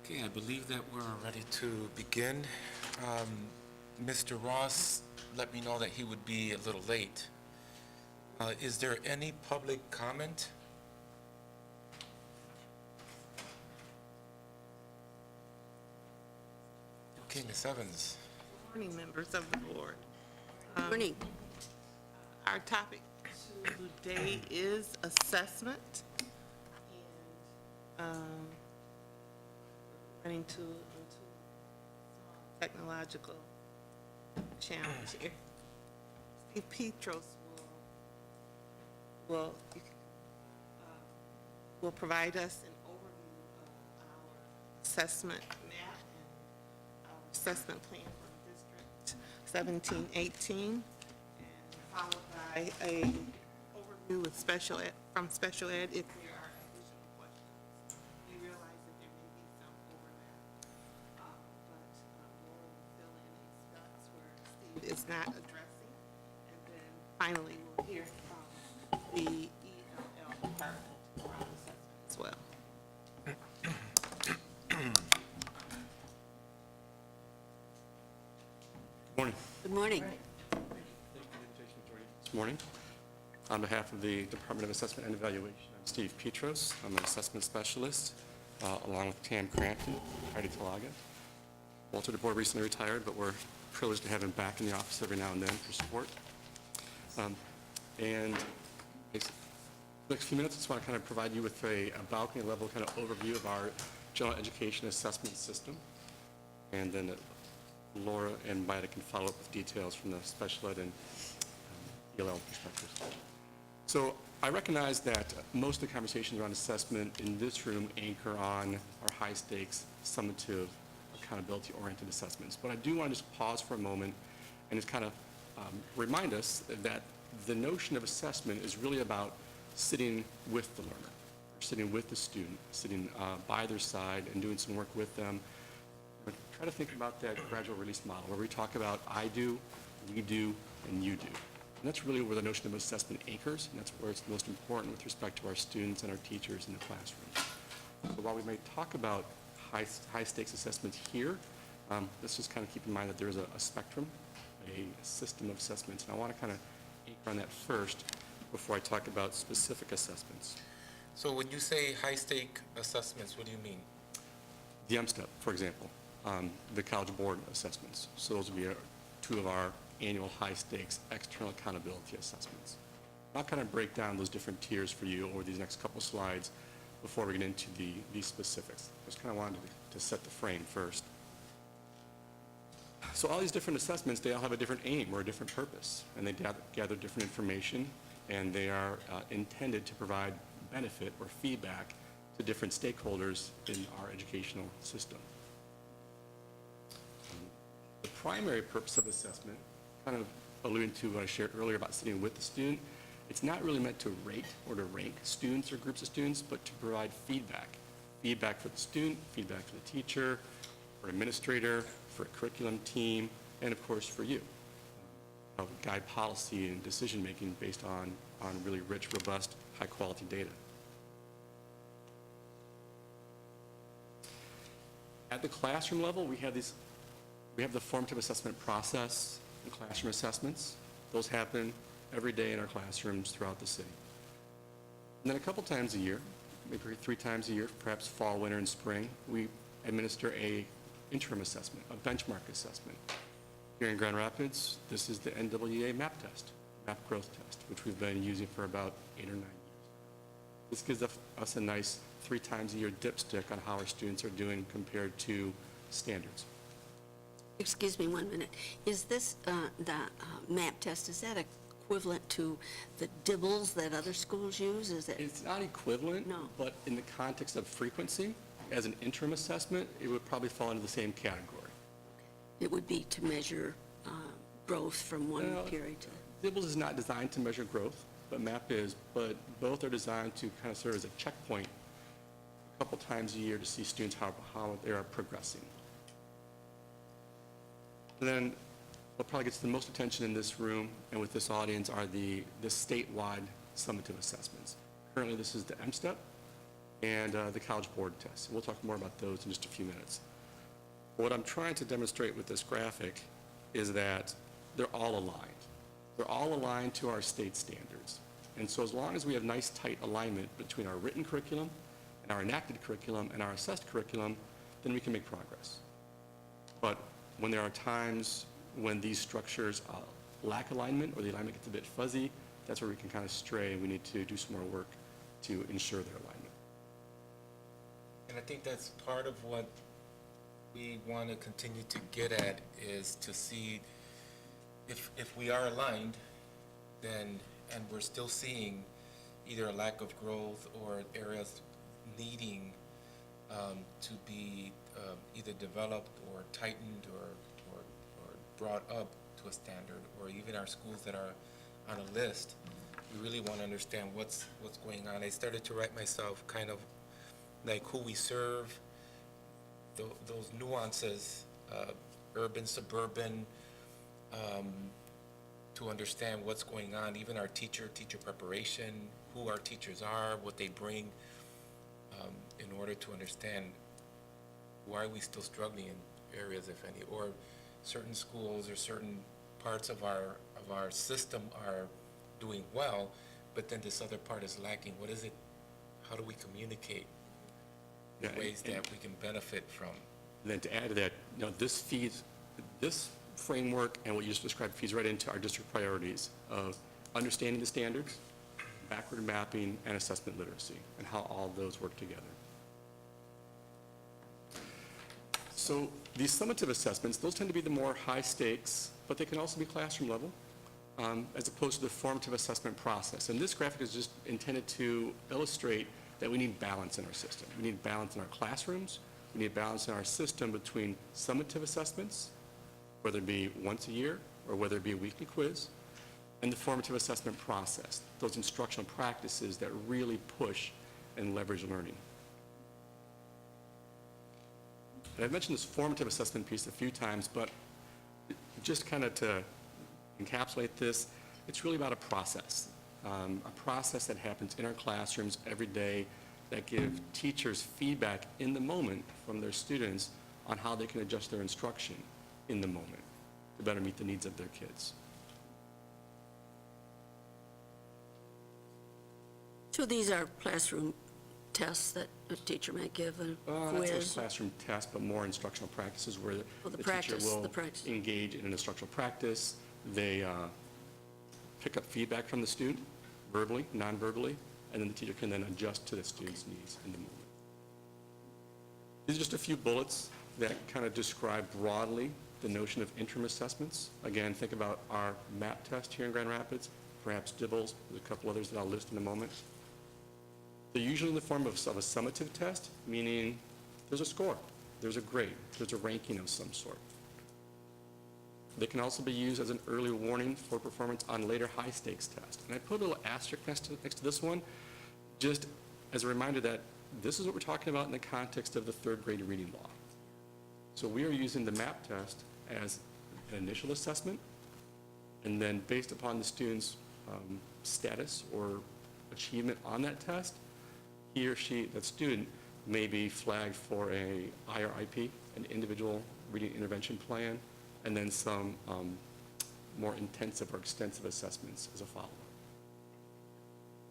Okay, I believe that we're ready to begin. Mr. Ross let me know that he would be a little late. Is there any public comment? Okay, Ms. Evans. Good morning, members of the board. Morning. Our topic today is assessment. And running into a technological challenge here. Steve Petros will provide us an overview of our assessment map and our assessment plan for District 1718, and followed by a overview with special ed, from special ed if there are additional questions. We realize that there may be some overlap, but Laura will fill in any spots where Steve is not addressing. And then finally, we'll hear from the ELL department around assessment as well. Morning. Good morning. Thank you for the invitation to join you this morning. On behalf of the Department of Assessment and Evaluation, I'm Steve Petros. I'm an assessment specialist, along with Tam Crampton, Heidi Talaga. Walter DeBoer recently retired, but we're privileged to have him back in the office every now and then for support. And the next few minutes, I just want to kind of provide you with a balcony level kind of overview of our general education assessment system. And then Laura and Maida can follow up with details from the special ed and ELL perspectives. So I recognize that most of the conversations around assessment in this room anchor on our high-stakes, summative, accountability-oriented assessments. But I do want to just pause for a moment and just kind of remind us that the notion of assessment is really about sitting with the learner, sitting with the student, sitting by their side and doing some work with them. Try to think about that gradual release model where we talk about I do, we do, and you do. And that's really where the notion of assessment anchors, and that's where it's most important with respect to our students and our teachers in the classroom. So while we may talk about high-stakes assessments here, let's just kind of keep in mind that there is a spectrum, a system of assessments, and I want to kind of anchor on that first before I talk about specific assessments. So when you say high-stake assessments, what do you mean? The M-STEP, for example. The College Board assessments. So those would be two of our annual high-stakes external accountability assessments. I'll kind of break down those different tiers for you over these next couple slides before we get into these specifics. Just kind of wanted to set the frame first. So all these different assessments, they all have a different aim or a different purpose, and they gather different information, and they are intended to provide benefit or feedback to different stakeholders in our educational system. The primary purpose of assessment, kind of alluding to what I shared earlier about sitting with the student, it's not really meant to rate or to rank students or groups of students, but to provide feedback. Feedback for the student, feedback for the teacher, for administrator, for a curriculum team, and of course for you. Guide policy and decision-making based on really rich, robust, high-quality data. At the classroom level, we have the formative assessment process and classroom assessments. Those happen every day in our classrooms throughout the city. And then a couple times a year, maybe 3 times a year, perhaps fall, winter, and spring, we administer a interim assessment, a benchmark assessment. Here in Grand Rapids, this is the NWEA MAP test, MAP growth test, which we've been using for about 8 or 9 years. This gives us a nice 3 times a year dipstick on how our students are doing compared to standards. Excuse me 1 minute. Is this, the MAP test, is that equivalent to the DIBELS that other schools use? Is it? It's not equivalent, No. but in the context of frequency, as an interim assessment, it would probably fall into the same category. It would be to measure growth from one period to... DIBELS is not designed to measure growth, but MAP is, but both are designed to kind of serve as a checkpoint a couple times a year to see students how they are progressing. And then what probably gets the most attention in this room and with this audience are the statewide summative assessments. Currently, this is the M-STEP, and the College Board test. We'll talk more about those in just a few minutes. What I'm trying to demonstrate with this graphic is that they're all aligned. They're all aligned to our state standards. And so as long as we have nice, tight alignment between our written curriculum and our enacted curriculum and our assessed curriculum, then we can make progress. But when there are times when these structures lack alignment or the alignment gets a bit fuzzy, that's where we can kind of stray, and we need to do some more work to ensure their alignment. And I think that's part of what we want to continue to get at, is to see if we are aligned, then, and we're still seeing either a lack of growth or areas needing to be either developed or tightened or brought up to a standard, or even our schools that are on a list, we really want to understand what's going on. I started to write myself kind of like who we serve, those nuances, urban, suburban, to understand what's going on, even our teacher preparation, who our teachers are, what they bring, in order to understand why are we still struggling in areas, if any, or certain schools or certain parts of our system are doing well, but then this other part is lacking. What is it? How do we communicate ways that we can benefit from? And then to add to that, this framework and what you just described feeds right into our district priorities of understanding the standards, backward mapping, and assessment literacy, and how all those work together. So these summative assessments, those tend to be the more high stakes, but they can also be classroom level, as opposed to the formative assessment process. And this graphic is just intended to illustrate that we need balance in our system. We need balance in our classrooms. We need balance in our system between summative assessments, whether it be once a year or whether it be a weekly quiz, and the formative assessment process, those instructional practices that really push and leverage learning. And I've mentioned this formative assessment piece a few times, but just kind of to encapsulate this, it's really about a process that happens in our classrooms every day that give teachers feedback in the moment from their students on how they can adjust their instruction in the moment to better meet the needs of their kids. So these are classroom tests that a teacher might give, a That's quiz? a classroom test, but more instructional practices where the the teacher practice, will the practice. engage in an instructional practice. They pick up feedback from the student, verbally, non-verbally, and then the teacher can then adjust to the student's needs in the moment. These are just a few bullets that kind of describe broadly the notion of interim assessments. Again, think about our MAP test here in Grand Rapids, perhaps DIBELS, there's a couple others that I'll list in a moment. They're usually in the form of a summative test, meaning there's a score, there's a grade, there's a ranking of some sort. They can also be used as an early warning for performance on later high-stakes tests. And I put a little asterisk next to this one, just as a reminder that this is what we're talking about in the context of the third grade reading law. So we are using the MAP test as an initial assessment, and then based upon the student's status or achievement on that test, he or she, that student, may be flagged for a IRIP, an individual reading intervention plan, and then some more intensive or extensive assessments as a follow-up.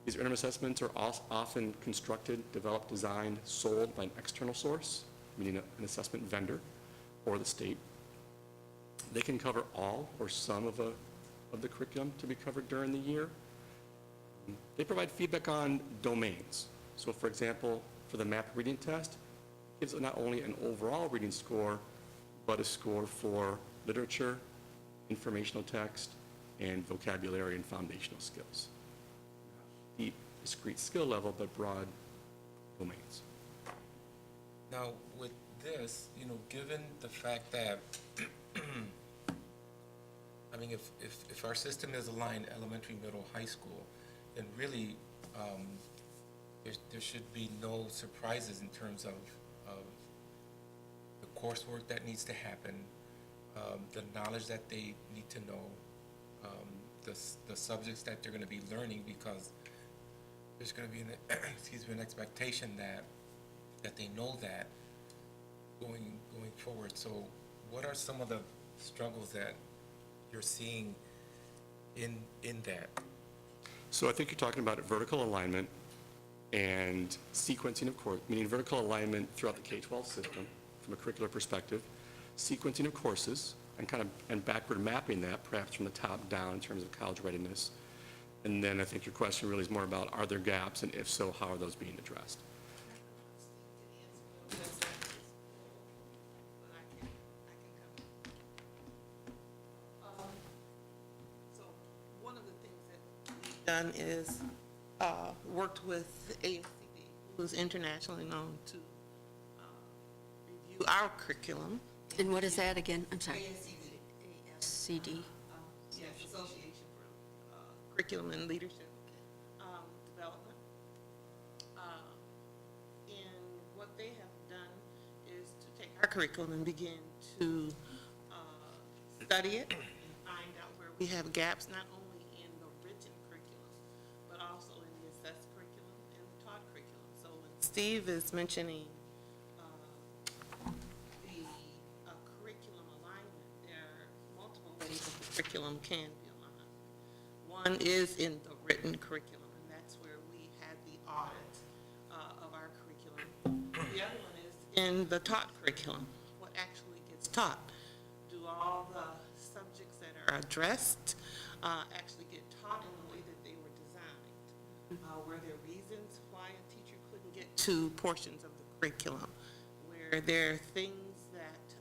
These interim assessments are often constructed, developed, designed, sold by an external source, meaning an assessment vendor or the state. They can cover all or some of the curriculum to be covered during the year. They provide feedback on domains. So for example, for the MAP reading test, it gives not only an overall reading score, but a score for literature, informational text, and vocabulary and foundational skills. Deep, discrete skill level, but broad domains. Now, with this, given the fact that, I mean, if our system is aligned, elementary, middle, high school, then really, there should be no surprises in terms of the coursework that needs to happen, the knowledge that they need to know, the subjects that they're going to be learning, because there's going to be an expectation that they know that going forward. So what are some of the struggles that you're seeing in that? So I think you're talking about vertical alignment and sequencing of course, meaning vertical alignment throughout the K-12 system from a curricular perspective, sequencing of courses, and backward mapping that perhaps from the top down in terms of college readiness. And then I think your question really is more about, are there gaps, and if so, how are those being addressed? So one of the things that we've done is worked with ASCD, who's internationally known, to review our curriculum. And what is that again? I'm sorry. ASCD. ASCD. Yes, Association for Curriculum and Leadership Development. And what they have done is to take our curriculum and begin to study it and find out where we have gaps, not only in the written curriculum, but also in the assessed curriculum and the taught curriculum. So when Steve is mentioning the curriculum alignment, there are multiple ways that the curriculum can be aligned. One is in the written curriculum, and that's where we had the audit of our curriculum. The other one is in the taught curriculum, what actually gets taught. Do all the subjects that are addressed actually get taught in the way that they were designed? Were there reasons why a teacher couldn't get to portions of the curriculum? Were there things that,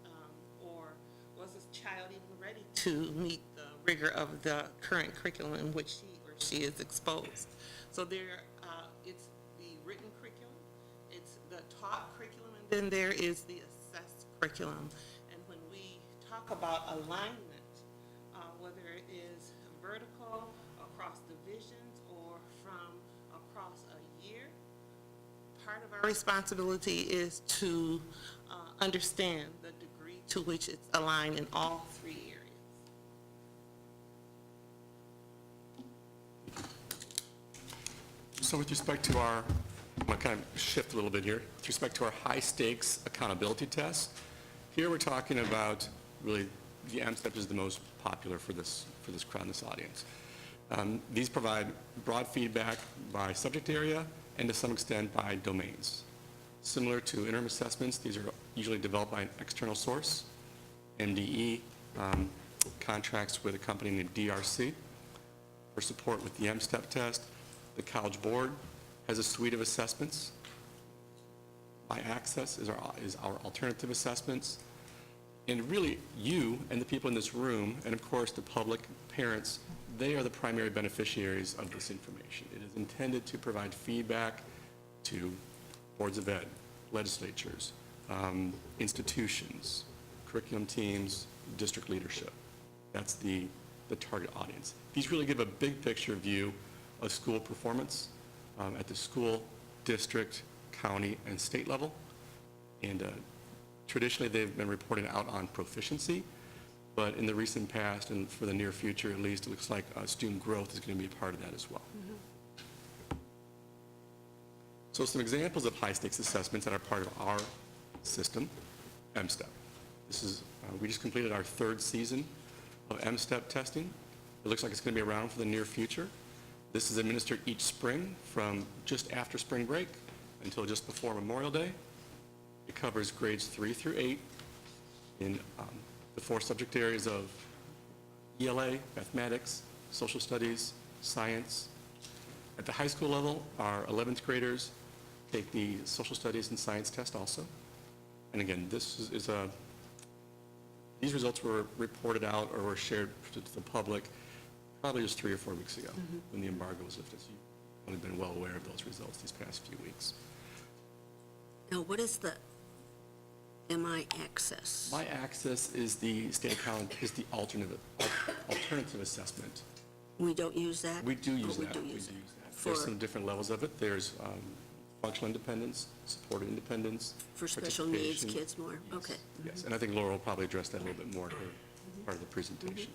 or was this child even ready to meet the rigor of the current curriculum in which he or she is exposed? So it's the written curriculum, it's the taught curriculum, and then there is the assessed curriculum. And when we talk about alignment, whether it is vertical across divisions or from across a year, part of our responsibility is to understand the degree to which it's aligned in all three areas. So with respect to our, I'm going to kind of shift a little bit here, with respect to our high-stakes accountability tests, here we're talking about really the MSTEP is the most popular for this crowd, this audience. These provide broad feedback by subject area and to some extent by domains. Similar to interim assessments, these are usually developed by an external source. MDE contracts with a company named DRC for support with the MSTEP test. The College Board has a suite of assessments. By Access is our alternative assessments. And really, you and the people in this room, and of course the public, parents, they are the primary beneficiaries of this information. It is intended to provide feedback to boards of ed, legislatures, institutions, curriculum teams, district leadership. That's the target audience. These really give a big picture view of school performance at the school, district, county, and state level. And traditionally, they've been reporting out on proficiency, but in the recent past, and for the near future at least, it looks like student growth is going to be a part of that as well. So some examples of high-stakes assessments that are part of our system, MSTEP. This is, we just completed our third season of MSTEP testing. It looks like it's going to be around for the near future. This is administered each spring from just after spring break until just before Memorial Day. It covers grades 3 through 8 in the 4 subject areas of ELA, mathematics, social studies, science. At the high school level, our 11th graders take the social studies and science test also. And again, this is these results were reported out or were shared to the public probably just 3 or 4 weeks ago when the embargo was lifted. So you've only been well aware of those results these past few weeks. Now, what is the MI Access? My Access is the state account, is the alternative assessment. We don't use that? We do use But that. We do use it. There's For- some different levels of it. There's functional independence, supported independence. For special needs participation. kids more? Okay. Yes, and I think Laura will probably address that a little bit more in her part of the presentation.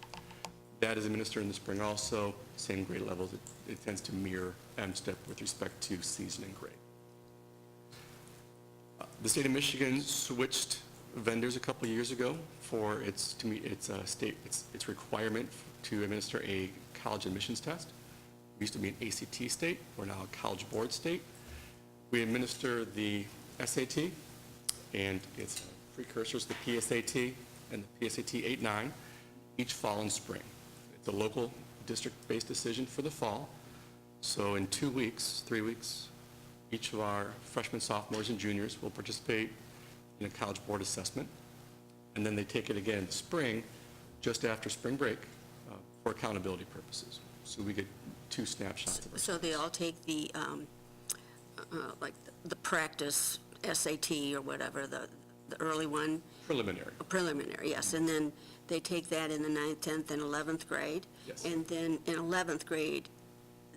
That is administered in the spring also, same grade levels. It tends to mirror M-STEP with respect to season and grade. The state of Michigan switched vendors a couple of years ago for to meet its requirement to administer a college admissions test. We used to be an ACT state, we're now a College Board state. We administer the SAT and its precursors, the PSAT and the PSAT 8-9, each fall and spring. It's a local district-based decision for the fall. So in 2 weeks, 3 weeks, each of our freshmen, sophomores, and juniors will participate in a College Board assessment. And then they take it again in the spring, just after spring break, for accountability purposes. So we get 2 snapshots of our So they all take the, like, the practice SAT or whatever, the early one? Preliminary, yes. And then they take that in the 9th, 10th, and 11th grade? Yes. And then in 11th grade,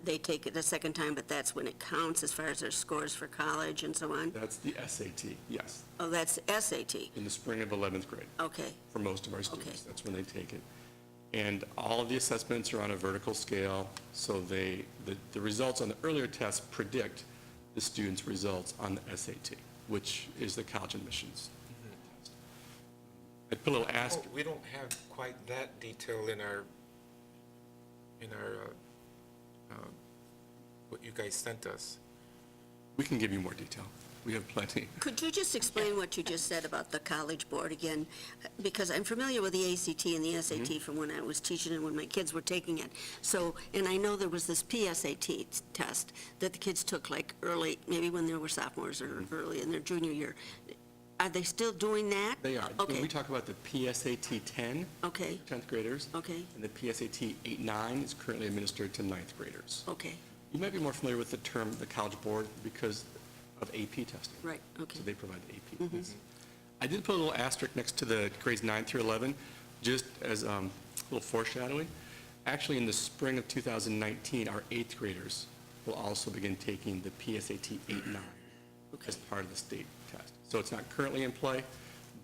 they take it the second time, but that's when it counts as far as their scores for college and so on? That's the SAT, yes, Oh, that's SAT? in the spring of 11th grade. Okay, For most of our students, Okay. that's when they take it. And all of the assessments are on a vertical scale, so the results on the earlier tests predict the students' results on the SAT, which is the college admissions test. I put a little asterisk. We don't have quite that detail in our, what you guys sent us. We can give you more detail. We have plenty. could you just explain what you just said about the College Board again? Because I'm familiar with the ACT and the SAT from when I was teaching and when my kids were taking it. So, and I know there was this PSAT test that the kids took like early, maybe when they were sophomores or early in their junior year. Are they still doing that? They are. Okay. When we talk about the PSAT 10, Okay, 10th graders, okay, and the PSAT 8-9 is currently administered to 9th graders. okay, You might be more familiar with the term, the College Board, because of AP testing. right, okay. So they provide the AP. I did put a little asterisk next to the grades 9 through 11, just as a little foreshadowing. Actually, in the spring of 2019, our 8th graders will also begin taking the PSAT 8-9 as part of the state test. So it's not currently in play,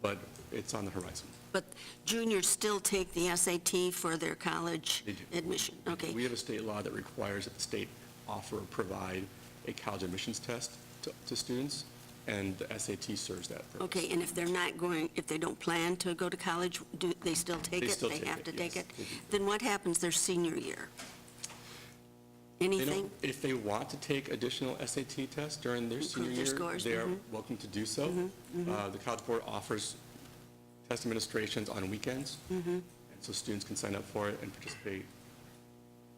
but it's on the horizon. But juniors still take the SAT for their college They do. admission? Okay. We have a state law that requires that the state offer or provide a college admissions test to students, and the SAT serves that purpose. Okay, and if they're not going, if they don't plan to go to college, do they still take it? They still take have it, to take yes, it? they do. Then what happens their senior year? They Anything? don't, if they want to take additional SAT tests during their senior Improve their year, scores, they are welcome to do so. The College Board offers test administrations on weekends, and so students can sign up for it and participate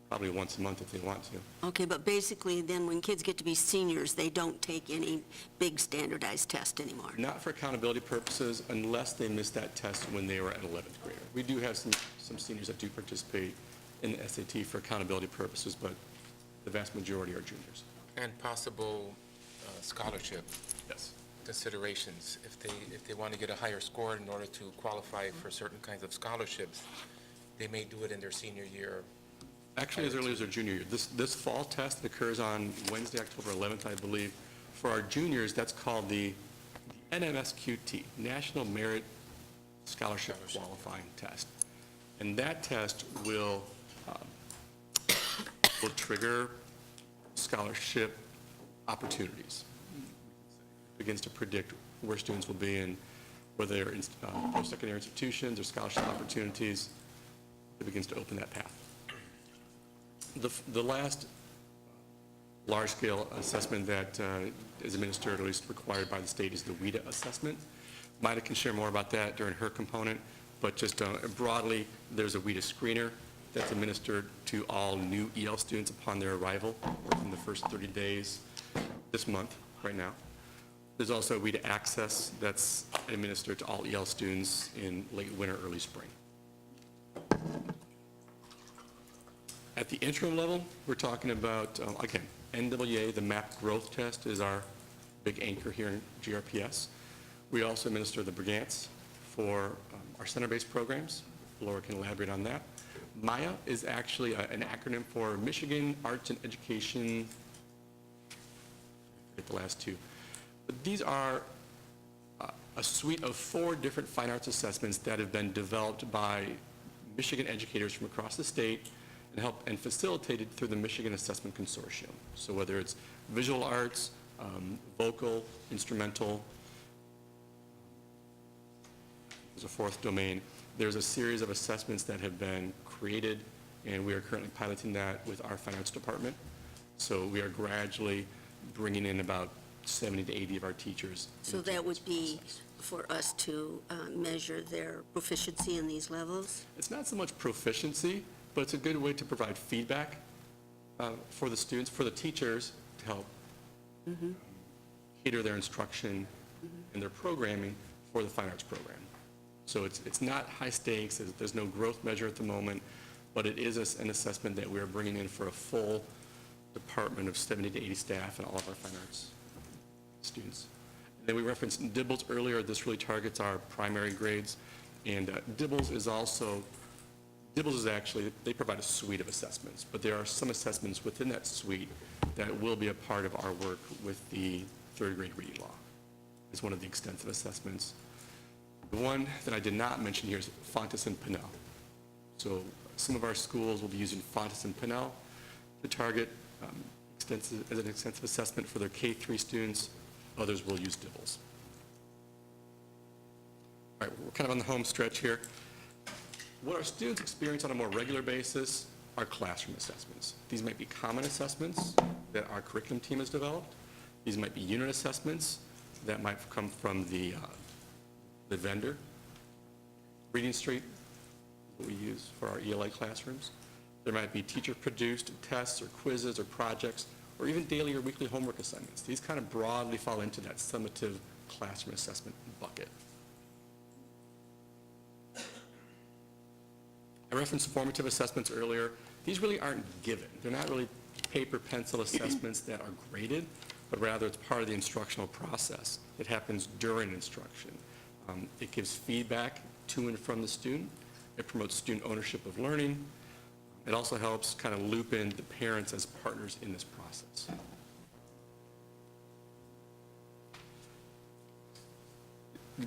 probably once a month if they want to. Okay, but basically then when kids get to be seniors, they don't take any big standardized test anymore? Not for accountability purposes unless they missed that test when they were an 11th grader. We do have some seniors that do participate in the SAT for accountability purposes, but the vast majority are juniors. And possible scholarship Yes. considerations. If they want to get a higher score in order to qualify for certain kinds of scholarships, they may do it in their senior year. Actually, as early as their junior year. This fall test occurs on Wednesday, October 11th, I believe. For our juniors, that's called the NMSQT, National Merit Scholarship Qualifying Test. And that test will trigger scholarship opportunities. It begins to predict where students will be in, whether they're in post-secondary institutions or scholarship opportunities. It begins to open that path. The last large-scale assessment that is administered, or at least required by the state, is the WIDA assessment. Maida can share more about that during her component, but just broadly, there's a WIDA screener that's administered to all new EL students upon their arrival within the first 30 days this month, right now. There's also a WIDA access that's administered to all EL students in late winter, early spring. At the interim level, we're talking about, again, NWA, the MAP growth test is our big anchor here in GRPS. We also administer the Brigance for our center-based programs. Laura can elaborate on that. MAIA is actually an acronym for Michigan Arts and Education, I forget the last two. But these are a suite of 4 different fine arts assessments that have been developed by Michigan educators from across the state and facilitated through the Michigan Assessment Consortium. So whether it's visual arts, vocal, instrumental, there's a fourth domain. There's a series of assessments that have been created, and we are currently piloting that with our fine arts department. So we are gradually bringing in about 70 to 80 of our teachers. So into that would this be process. for us to measure their proficiency in these levels? It's not so much proficiency, but it's a good way to provide feedback for the students, for the teachers, to help cater their instruction and their programming for the fine arts program. So it's not high stakes, there's no growth measure at the moment, but it is an assessment that we are bringing in for a full department of 70 to 80 staff and all of our fine arts students. And then we referenced DIBELS earlier. This really targets our primary grades. And DIBELS is actually, they provide a suite of assessments, but there are some assessments within that suite that will be a part of our work with the third grade reading law. It's one of the extensive assessments. The one that I did not mention here is Fontes and Pinnell. So some of our schools will be using Fontes and Pinnell to target as an extensive assessment for their K-3 students. Others will use DIBELS. All right, we're kind of on the home stretch here. What our students experience on a more regular basis are classroom assessments. These might be common assessments that our curriculum team has developed. These might be unit assessments that might come from the vendor. Reading Street is what we use for our ELA classrooms. There might be teacher-produced tests or quizzes or projects, or even daily or weekly homework assignments. These kind of broadly fall into that summative classroom assessment bucket. I referenced formative assessments earlier. These really aren't given. They're not really paper, pencil assessments that are graded, but rather it's part of the instructional process. It happens during instruction. It gives feedback to and from the student. It promotes student ownership of learning. It also helps kind of loop in the parents as partners in this process.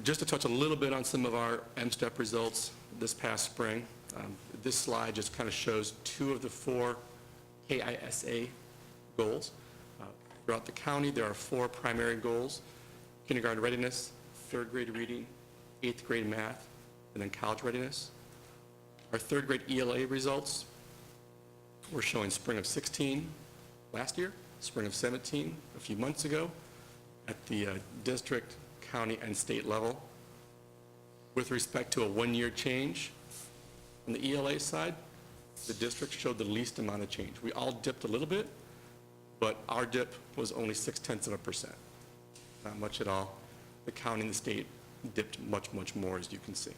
Just to touch a little bit on some of our M-STEP results this past spring, this slide just kind of shows 2 of the 4 KISA goals. Throughout the county, there are 4 primary goals: kindergarten readiness, 3rd grade reading, 8th grade math, and then college readiness. Our 3rd grade ELA results, we're showing spring of 16 last year, spring of 17 a few months ago at the district, county, and state level. With respect to a 1-year change, on the ELA side, the district showed the least amount of change. We all dipped a little bit, but our dip was only 0.6%. Not much at all. The county and the state dipped much, much more, as you can see.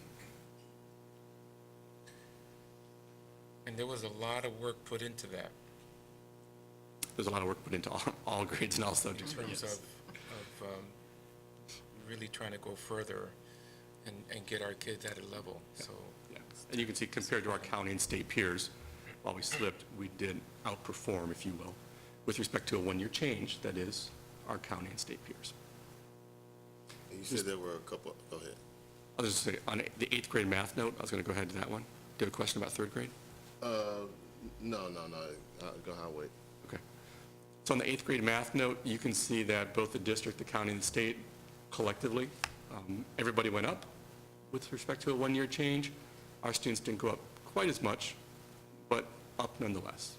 And there was a lot of work put into that There's a lot of work put into all grades and all subjects. in terms Yes. of really trying to go further and get our kids at a level, so. Yeah. And you can see, compared to our county and state peers, while we slipped, we did outperform, if you will, with respect to a 1-year change, that is, our county and state peers. And you said there were a couple, go ahead. I'll just say, on the 8th grade math note, I was going to go ahead to that one. Do you have a question about 3rd grade? No, go ahead, wait. Okay. So on the 8th grade math note, you can see that both the district, the county, and the state collectively, everybody went up with respect to a 1-year change. Our students didn't go up quite as much, but up nonetheless.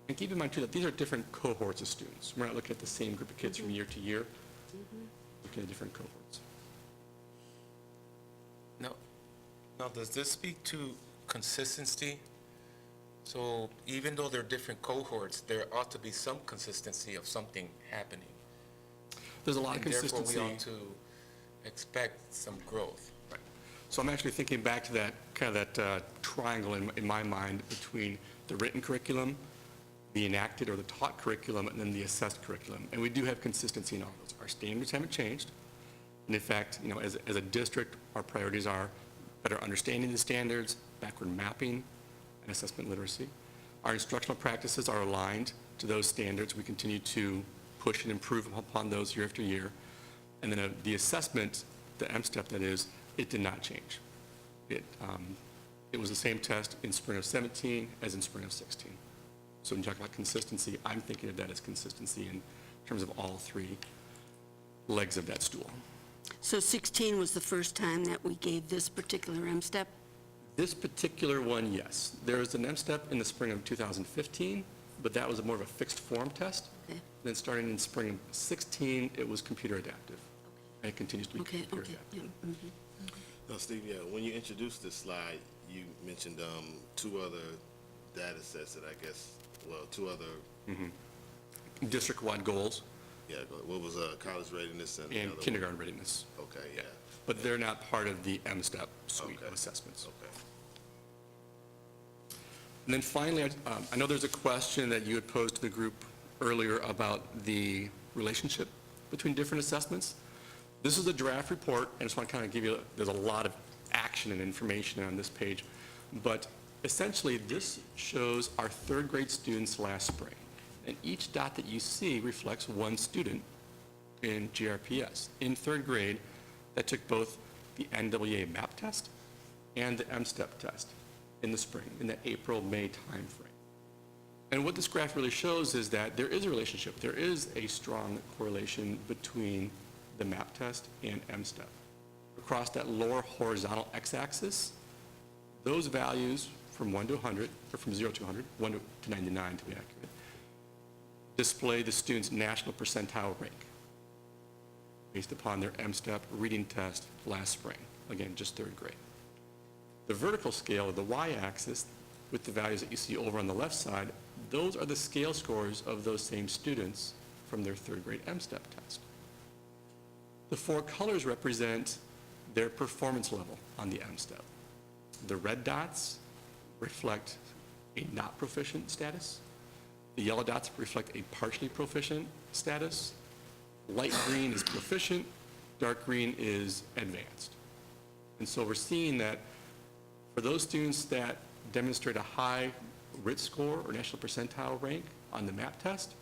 And keep in mind, too, that these are different cohorts of students. We're not looking at the same group of kids from year to year, looking at different cohorts. Now, does this speak to consistency? So even though they're different cohorts, there ought to be some consistency of something happening. There's a lot of consistency. And therefore, we ought to expect some growth. Right. So I'm actually thinking back to that, kind of that triangle in my mind between the written curriculum, the enacted or the taught curriculum, and then the assessed curriculum. And we do have consistency in all those. Our standards haven't changed. And in fact, as a district, our priorities are better understanding the standards, backward mapping, and assessment literacy. Our instructional practices are aligned to those standards. We continue to push and improve upon those year after year. And then the assessment, the M-STEP that is, it did not change. It It was the same test in spring of 17 as in spring of 16. So when you talk about consistency, I'm thinking of that as consistency in terms of all three legs of that stool. So 16 was the first time that we gave this particular M-STEP? This particular one, yes. There was an M-STEP in the spring of 2015, but that was more of a fixed form test. Okay. Then starting in spring of 16, it was computer adaptive. And it continues to be Okay, computer okay, adaptive. yeah, mhm. Now, Steve, yeah, when you introduced this slide, you mentioned, two other data sets that I guess, well, two other, District-wide goals yeah, what was, college readiness and the and other one? kindergarten readiness. Okay, yeah, But they're not part of the M-STEP suite Okay. of assessments. okay. And then finally, I know there's a question that you had posed to the group earlier about the relationship between different assessments. This is a draft report, and I just want to kind of give you, there's a lot of action and information on this page, but essentially this shows our third grade students last spring. And each dot that you see reflects one student in GRPS in third grade that took both the NWA MAP test and the M-STEP test in the spring, in the April-May timeframe. And what this graph really shows is that there is a relationship. There is a strong correlation between the MAP test and M-STEP. Across that lower horizontal x-axis, those values from 1 to 100, or from 0 to 100, 1 to 99 to be accurate, display the student's national percentile rank based upon their M-STEP reading test last spring, again, just third grade. The vertical scale, or the y-axis, with the values that you see over on the left side, those are the scale scores of those same students from their third grade M-STEP test. The four colors represent their performance level on the M-STEP. The red dots reflect a not proficient status. The yellow dots reflect a partially proficient status. Light green is proficient, dark green is advanced. And so we're seeing that for those students that demonstrate a high RIT score or national percentile rank on the MAP test,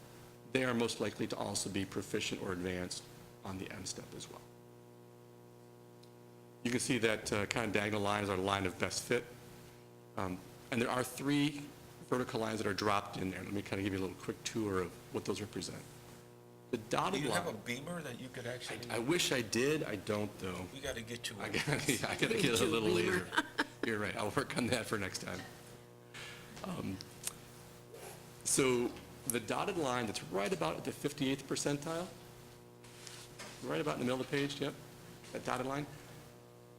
they are most likely to also be proficient or advanced on the M-STEP as well. You can see that kind of diagonal line is our line of best fit. And there are three vertical lines that are dropped in there. Let me kind of give you a little quick tour of what those represent. The Do dotted you line, have a beamer that you could actually, I wish I did, I don't though. we got to get you I one. gotta get it a little later. You're right, I'll work on that for next time. So the dotted line that's right about at the 58th percentile, right about in the middle of the page, yep, that dotted line.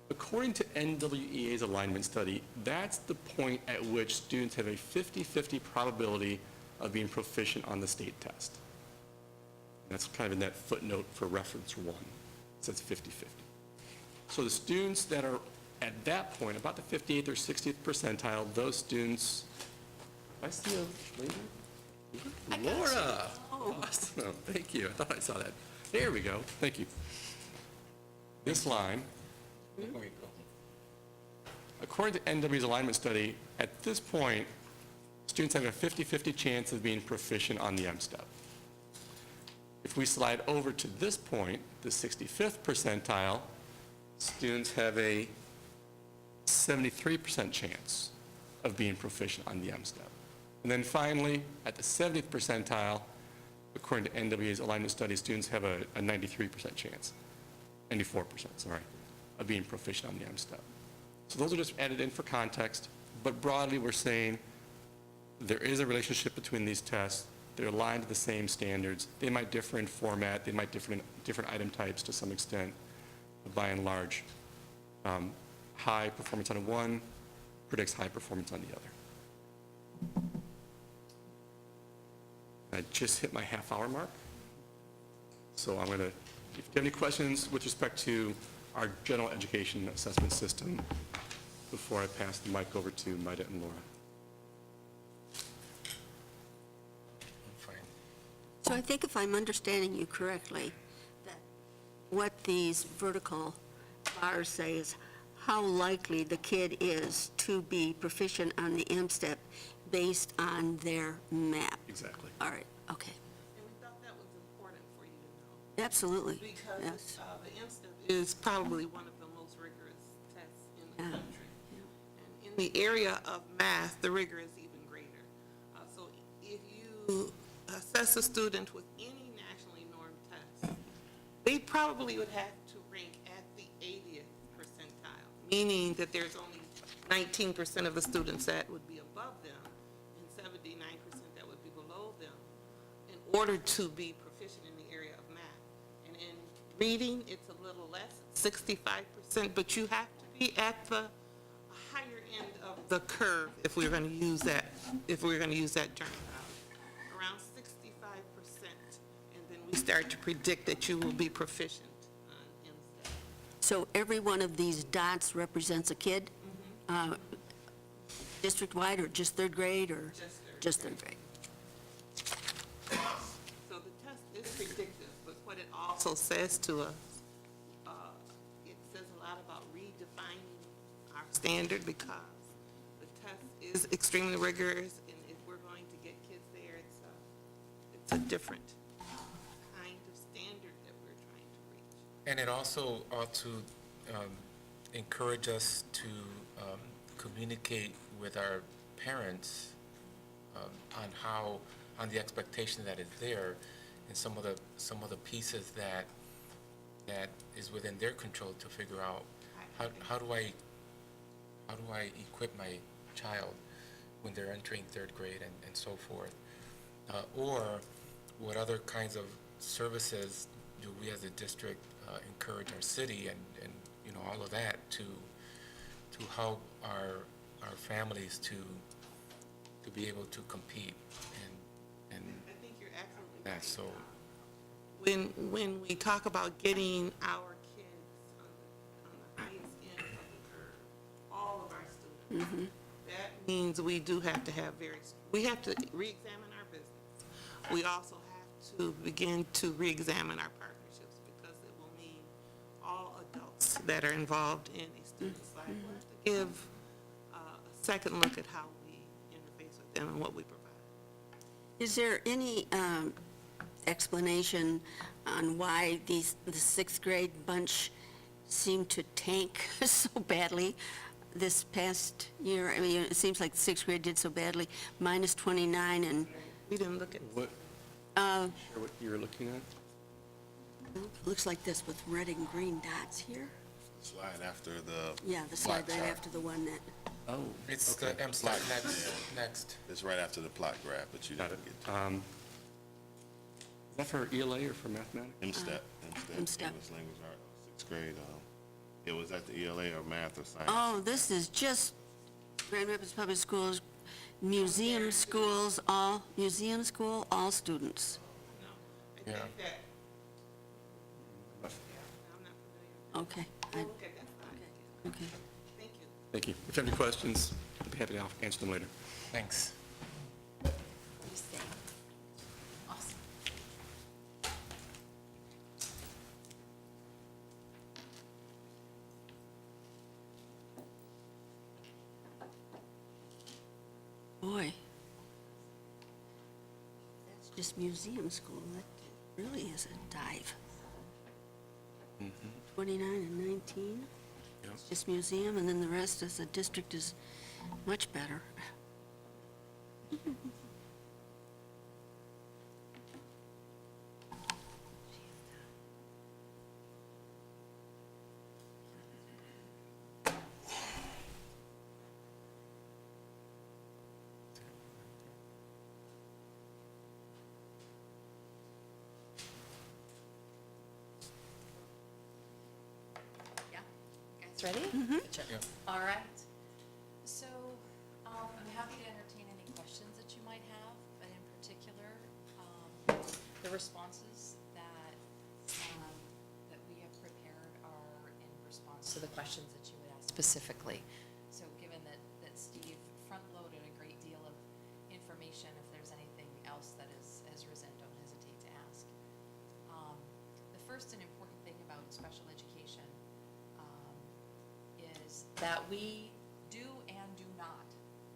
According to NWEA's alignment study, that's the point at which students have a 50-50 probability of being proficient on the state test. That's kind of in that footnote for reference 1. It says 50-50. So the students that are at that point, about the 58th or 60th percentile, those students, I see a lady? Laura! Awesome, thank you. I thought I saw that. There we go, thank you. This line, There we go. according to NW's alignment study, at this point, students have a 50-50 chance of being proficient on the M-STEP. If we slide over to this point, the 65th percentile, students have a 73% chance of being proficient on the M-STEP. And then finally, at the 70th percentile, according to NWA's alignment study, students have a 93% chance, 94%, sorry, of being proficient on the M-STEP. So those are just added in for context, but broadly we're saying there is a relationship between these tests. They're aligned to the same standards. They might differ in format, they might differ in different item types to some extent, but by and large, high performance on one predicts high performance on the other. I just hit my half-hour mark, so I'm going to, if you have any questions with respect to our general education assessment system, before I pass the mic over to Maida and Laura. I'm fine. So I think if I'm understanding you correctly, that what these vertical bars say is how likely the kid is to be proficient on the M-STEP based on their map. Exactly. All right, okay. And we thought that was important for you to know. Absolutely, Because yes. the M-STEP is probably one of the most rigorous tests in the Yeah. country. And in in the area of math, the rigor is even greater. So if you assess a student with any nationally normed test, they probably would have to rank at the 80th percentile, meaning that there's only 19% of the students that would be above them and 79% that would be below them in order to be proficient in the area of math. And in reading, it's a little less, 65%, but you have to be at the higher end of the curve if we're going to use that, terminology. Around 65%, and then we start to predict that you will be proficient in STEM. So every one of these dots represents a kid? District-wide, or just third grade, or? Just third grade. So the test is predictive, but what it also says to us, it says a lot about redefining our standard, because the test is extremely rigorous, and if we're going to get kids there, it's a different kind of standard that we're trying to reach. And it also ought to encourage us to communicate with our parents on the expectation that is there, and some of the pieces that is within their control to figure out how do I equip my child when they're entering third grade and so forth, or what other kinds of services do we as a district encourage our city and all of that to help our families to be able to compete and I think you're absolutely right. that. So When we talk about getting our kids on the highest end of the curve, all of our students, that means we do have to have we have to re-examine our business. We also have to begin to re-examine our partnerships, because it will mean all adults that are involved in a student's life will have to give a second look at how we interface with them and what we provide. Is there any explanation on why the sixth grade bunch seemed to tank so badly this past year? I mean, it seems like the sixth grade did so badly, minus 29, and We didn't look at, What, sure what you're looking at? looks like this with red and green dots here. Slide after the. Yeah, the slide plot right chart. after the one that, Oh. it's okay. the MSTAT next. It's right after the plot graph, but you Got didn't it. get Is that for ELA or for mathematics? MSTEP. MSTEP. English Language Arts, sixth grade. It was at the ELA or math or science. oh, this is just Grand Rapids Public Schools, museum school, all students. I think Yeah. that, I'm not familiar. Okay, We'll look at that slide. okay. Thank you. Thank you. If you have any questions, I'd be happy to answer them later. Thanks. Awesome. Boy. That's just museum school. That really is a dive. 29 and 19. Yep. It's just museum, and then the rest as a district is much better. Yeah, you guys ready? Gotcha. Yeah. All right. So, I'm happy to entertain any questions that you might have, but in particular, the responses that we have prepared are in response to the questions that you would ask specifically. So given that Steve front-loaded a great deal of information, if there's anything else that has risen, don't hesitate to ask. The first and important thing about special education is that we do and do not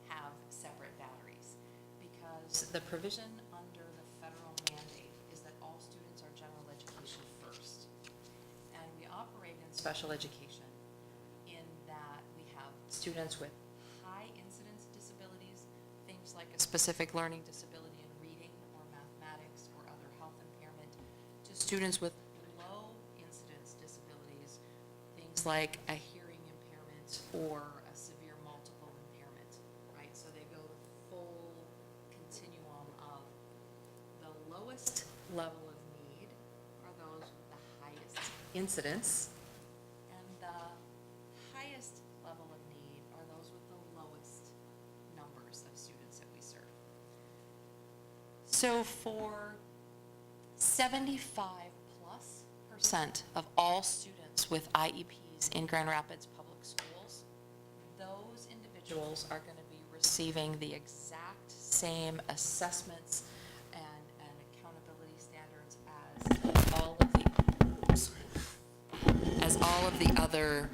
have separate batteries, because the provision under the federal mandate is that all students are general education first. And we operate in special education in that we have students with high specific learning disability in reading or mathematics or other health impairment to students with low incidence disabilities, things like a hearing impairment or a severe multiple impairment, right? So they go the full continuum of the lowest level of need are those with the highest incidence, and the highest level of need are those with the lowest numbers of students that we serve. So for 75+% of all students with IEPs in Grand Rapids Public Schools, those individuals are going to be receiving the exact same assessments and accountability standards as all of the other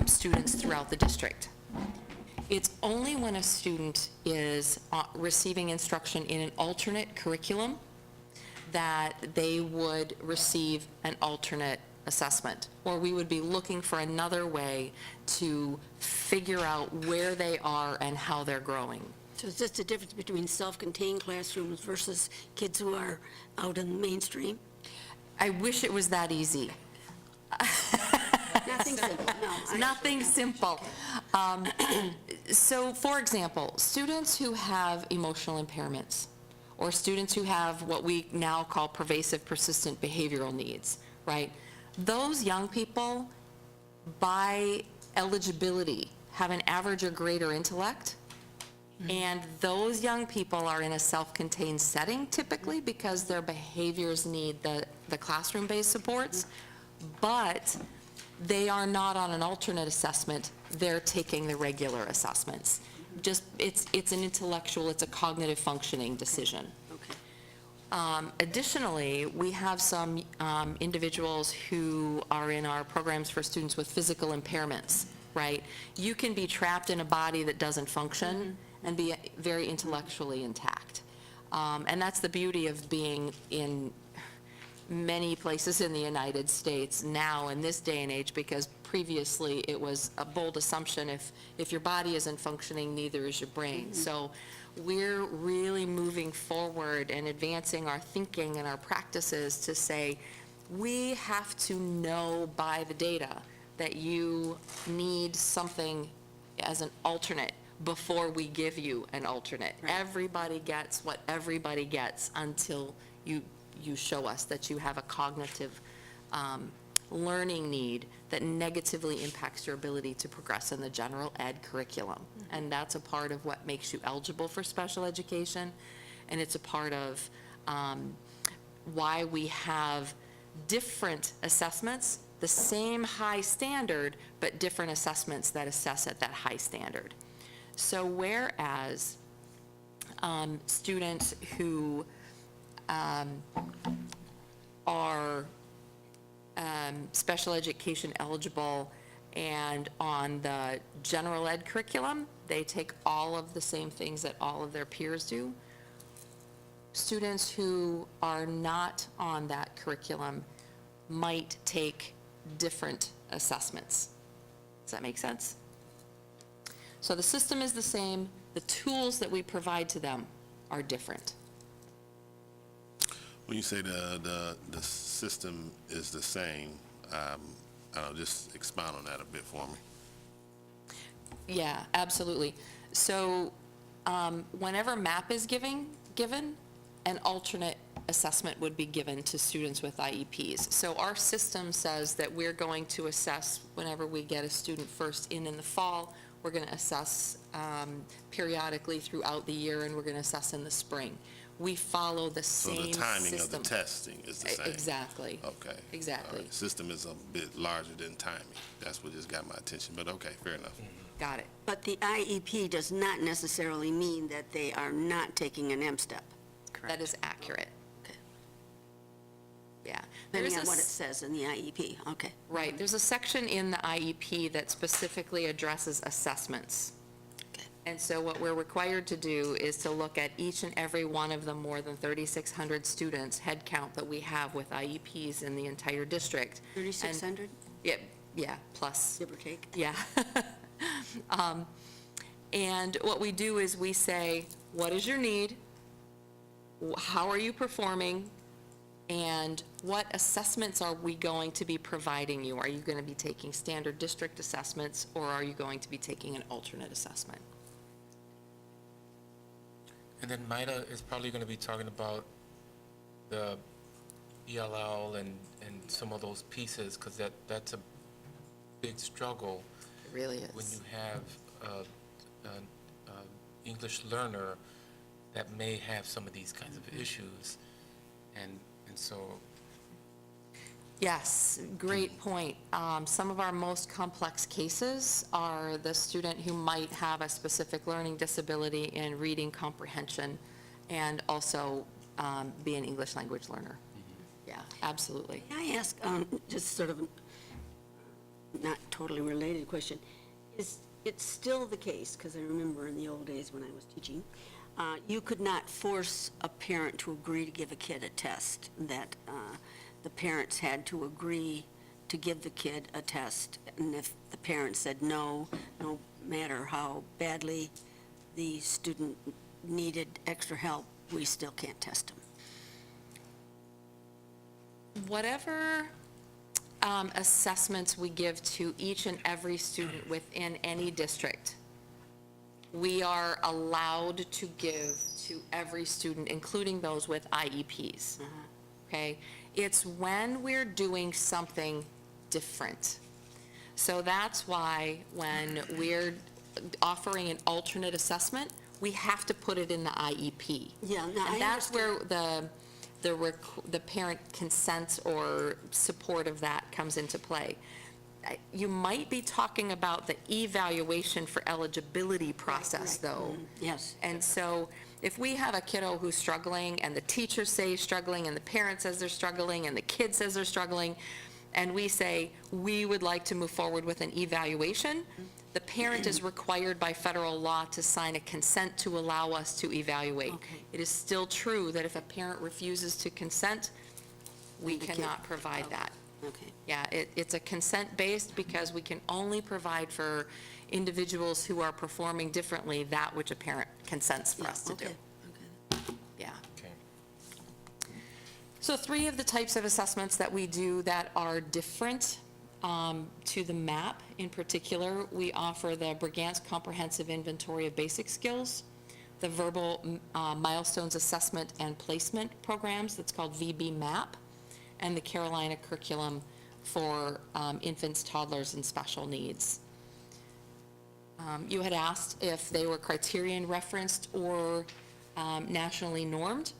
students throughout the district. It's only when a student is receiving instruction in an alternate curriculum that they would receive an alternate assessment, or we would be looking for another way to figure out where they are and how they're growing. So is this the difference between self-contained classrooms versus kids who are out in the mainstream? I wish it was that easy. Nothing simple, no. Nothing simple. So, for example, students who have emotional impairments, or students who have what we now call pervasive persistent behavioral needs, right? Those young people, by eligibility, have an average or greater intellect, and those young people are in a self-contained setting typically because their behaviors need the classroom-based supports, but they are not on an alternate assessment, they're taking the regular assessments. Just, it's an intellectual, it's a cognitive functioning decision. Okay. Additionally, we have some individuals who are in our programs for students with physical impairments, right? You can be trapped in a body that doesn't function and be very intellectually intact. And that's the beauty of being in many places in the United States now in this day and age, because previously it was a bold assumption if your body isn't functioning, neither is your brain. So we're really moving forward and advancing our thinking and our practices to say, we have to know by the data that you need something as an alternate before we give you an alternate. Right. Everybody gets what everybody gets until you show us that you have a cognitive learning need that negatively impacts your ability to progress in the general ed curriculum. And that's a part of what makes you eligible for special education, and it's a part of why we have different assessments, the same high standard, but different assessments that assess at that high standard. So whereas students who are special education eligible and on the general ed curriculum, they take all of the same things that all of their peers do. Students who are not on that curriculum might take different assessments. Does that make sense? So the system is the same, the tools that we provide to them are different. When you say the system is the same, I don't know, just expound on that a bit for me. Yeah, absolutely. So whenever MAP is given, an alternate assessment would be given to students with IEPs. So our system says that we're going to assess whenever we get a student first in the fall, we're going to assess periodically throughout the year, and we're going to assess in the spring. We follow the same system. So the timing of the testing is the same? Exactly. Okay. Exactly. All right. System is a bit larger than timing. That's what just got my attention, but okay, fair enough. Got it. But the IEP does not necessarily mean that they are not taking an M-STEP. That is accurate. Okay. Yeah. There is Depending on a what it says in the IEP, okay. Right, there's a section in the IEP that specifically addresses assessments. Okay. And so what we're required to do is to look at each and every one of the more than 3,600 students head count that we have with IEPs in the entire district. 3,600, Yeah, plus. give or take? Yeah. And what we do is we say, what is your need? How are you performing? And what assessments are we going to be providing you? Are you going to be taking standard district assessments, or are you going to be taking an alternate assessment? And then Maida is probably going to be talking about the ELL and some of those pieces, because that's a big struggle It really when is. you have an English learner that may have some of these kinds of issues. And so, Yes, great point. Some of our most complex cases are the student who might have a specific learning disability in reading comprehension and also be an English language learner. Yeah, absolutely. May I ask, just sort of not totally related question, is it still the case, because I remember in the old days when I was teaching, you could not force a parent to agree to give a kid a test, that the parents had to agree to give the kid a test, and if the parent said no, no matter how badly the student needed extra help, we still can't test them. Whatever assessments we give to each and every student within any district, we are allowed to give to every student, including those with IEPs. Okay? It's when we're doing something different. So that's why when we're offering an alternate assessment, we have to put it in the IEP. Yeah, no, I And that's understand. where the parent consent or support of that comes into play. You might be talking about the evaluation for eligibility process, though. Yes. And so if we have a kiddo who's struggling, and the teacher says he's struggling, and the parent says they're struggling, and the kid says they're struggling, and we say, we would like to move forward with an evaluation, the parent is required by federal law to sign a consent to allow us to evaluate. Okay. It is still true that if a parent refuses to consent, we The kid- cannot provide that. Okay. Yeah, it's a consent-based, because we can only provide for individuals who are performing differently that which a parent consents for us to do. Okay, okay. Yeah. okay. So 3 of the types of assessments that we do that are different to the MAP in particular, we offer the Brigance Comprehensive Inventory of Basic Skills, the Verbal Milestones Assessment and Placement Programs, that's called VB-MAP, and the Carolina Curriculum for Infants, Toddlers, and Special Needs. You had asked if they were criterion referenced or nationally normed.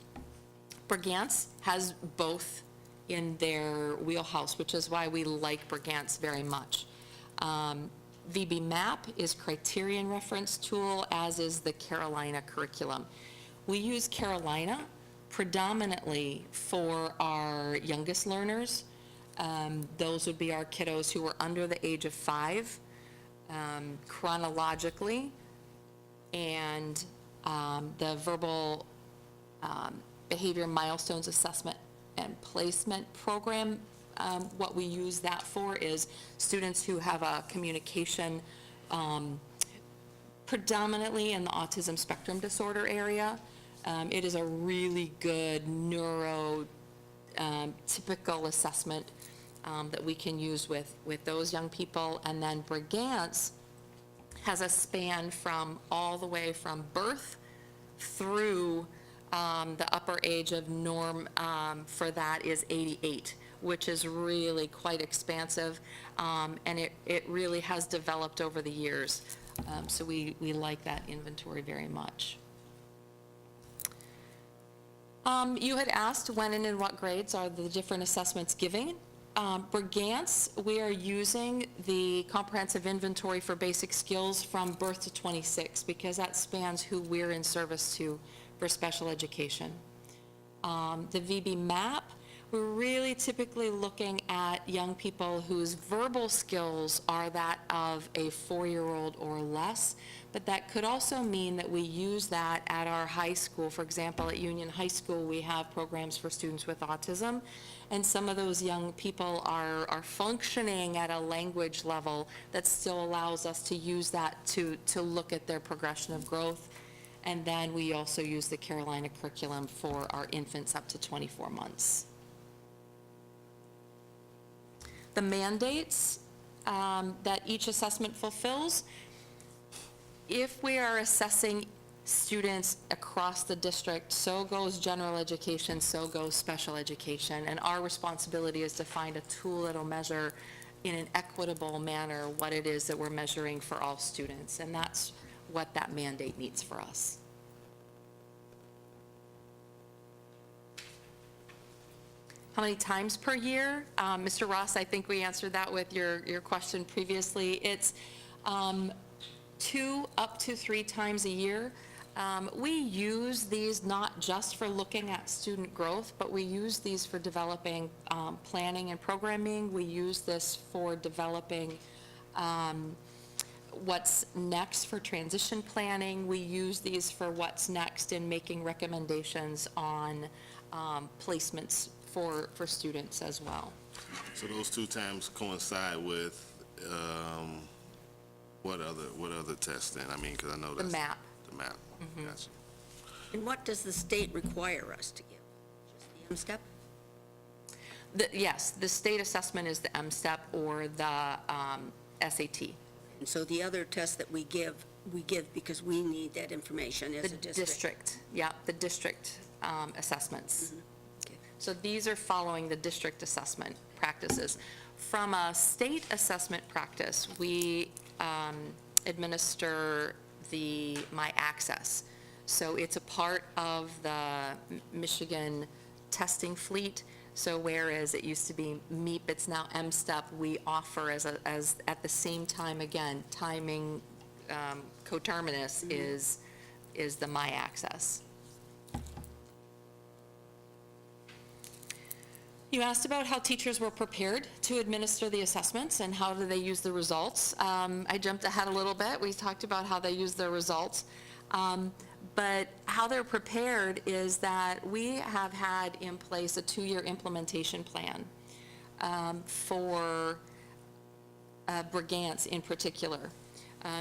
Brigance has both in their wheelhouse, which is why we like Brigance very much. VB-MAP is criterion reference tool, as is the Carolina curriculum. We use Carolina predominantly for our youngest learners. Those would be our kiddos who are under the age of 5, chronologically, and the verbal behavior milestones assessment and placement program. What we use that for is students who have a communication predominantly in the autism spectrum disorder area. It is a really good typical assessment that we can use with those young people. And then Brigance has a span from all the way from birth through the upper age of norm for that is 88, which is really quite expansive, and it really has developed over the years. So we like that inventory very much. You had asked when and in what grades are the different assessments giving. Brigance, we are using the comprehensive inventory for basic skills from birth to 26, because that spans who we're in service to for special education. The VB-MAP, we're really typically looking at young people whose verbal skills are that of a 4-year-old or less, but that could also mean that we use that at our high school. For example, at Union High School, we have programs for students with autism, and some of those young people are functioning at a language level that still allows us to use that to look at their progression of growth. And then we also use the Carolina curriculum for our infants up to 24 months. The mandates that each assessment fulfills, if we are assessing students across the district, so goes general education, so goes special education. And our responsibility is to find a tool that'll measure in an equitable manner what it is that we're measuring for all students. And that's what that mandate means for us. How many times per year? Mr. Ross, I think we answered that with your question previously. It's 2 up to 3 times a year. We use these not just for looking at student growth, but we use these for developing planning and programming. We use this for developing what's next for transition planning. We use these for what's next in making recommendations on placements for students as well. So those 2 times coincide with, what other tests then? I mean, because I know The that's. MAP. The MAP, gotcha. And what does the state require us to give? Just the M-STEP? Yes, the state assessment is the M-STEP or the SAT. And so the other tests that we give because we need that information as The a district. district, yeah, the district assessments. Okay. So these are following the district assessment practices. From a state assessment practice, we administer the My Access. So it's a part of the Michigan testing fleet. So whereas it used to be MEEP, it's now M-STEP, we offer as at the same time, again, timing coterminous is the My Access. You asked about how teachers were prepared to administer the assessments and how do they use the results. I jumped ahead a little bit. We talked about how they use the results. But how they're prepared is that we have had in place a 2-year implementation plan for Brigance in particular.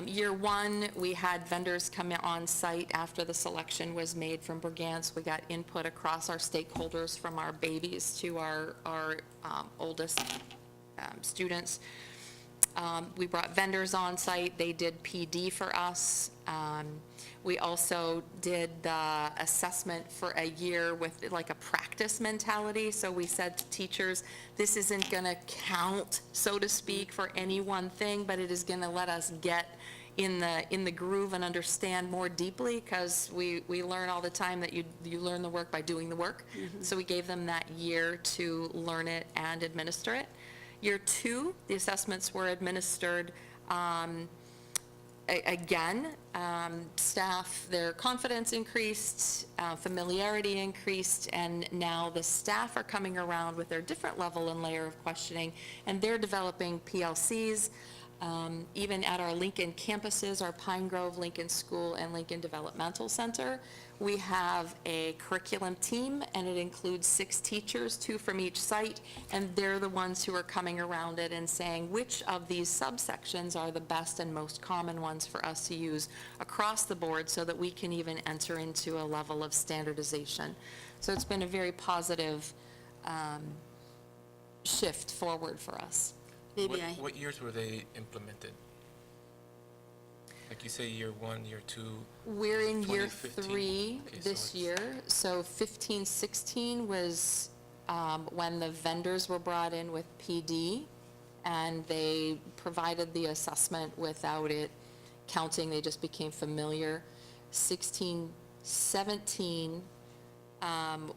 Year 1, we had vendors come on site after the selection was made from Brigance. We got input across our stakeholders from our babies to our oldest students. We brought vendors on site. They did PD for us. We also did the assessment for a year with like a practice mentality. So we said to teachers, this isn't going to count, so to speak, for any one thing, but it is going to let us get in the groove and understand more deeply, because we learn all the time that you learn the work by doing the work. So we gave them that year to learn it and administer it. Year 2, the assessments were administered again. Staff, their confidence increased, familiarity increased, and now the staff are coming around with their different level and layer of questioning, and they're developing PLCs. Even at our Lincoln campuses, our Pine Grove, Lincoln School, and Lincoln Developmental Center, we have a curriculum team, and it includes 6 teachers, 2 from each site, and they're the ones who are coming around it and saying which of these subsections are the best and most common ones for us to use across the board so that we can even enter into a level of standardization. So it's been a very positive shift forward for us. What years were they implemented? Like you say, year 1, year 2? We're in year 2015. 3 Okay, so this it's- year, so 15, 16 was when the vendors were brought in with PD, and they provided the assessment without it counting, they just became familiar. 16, 17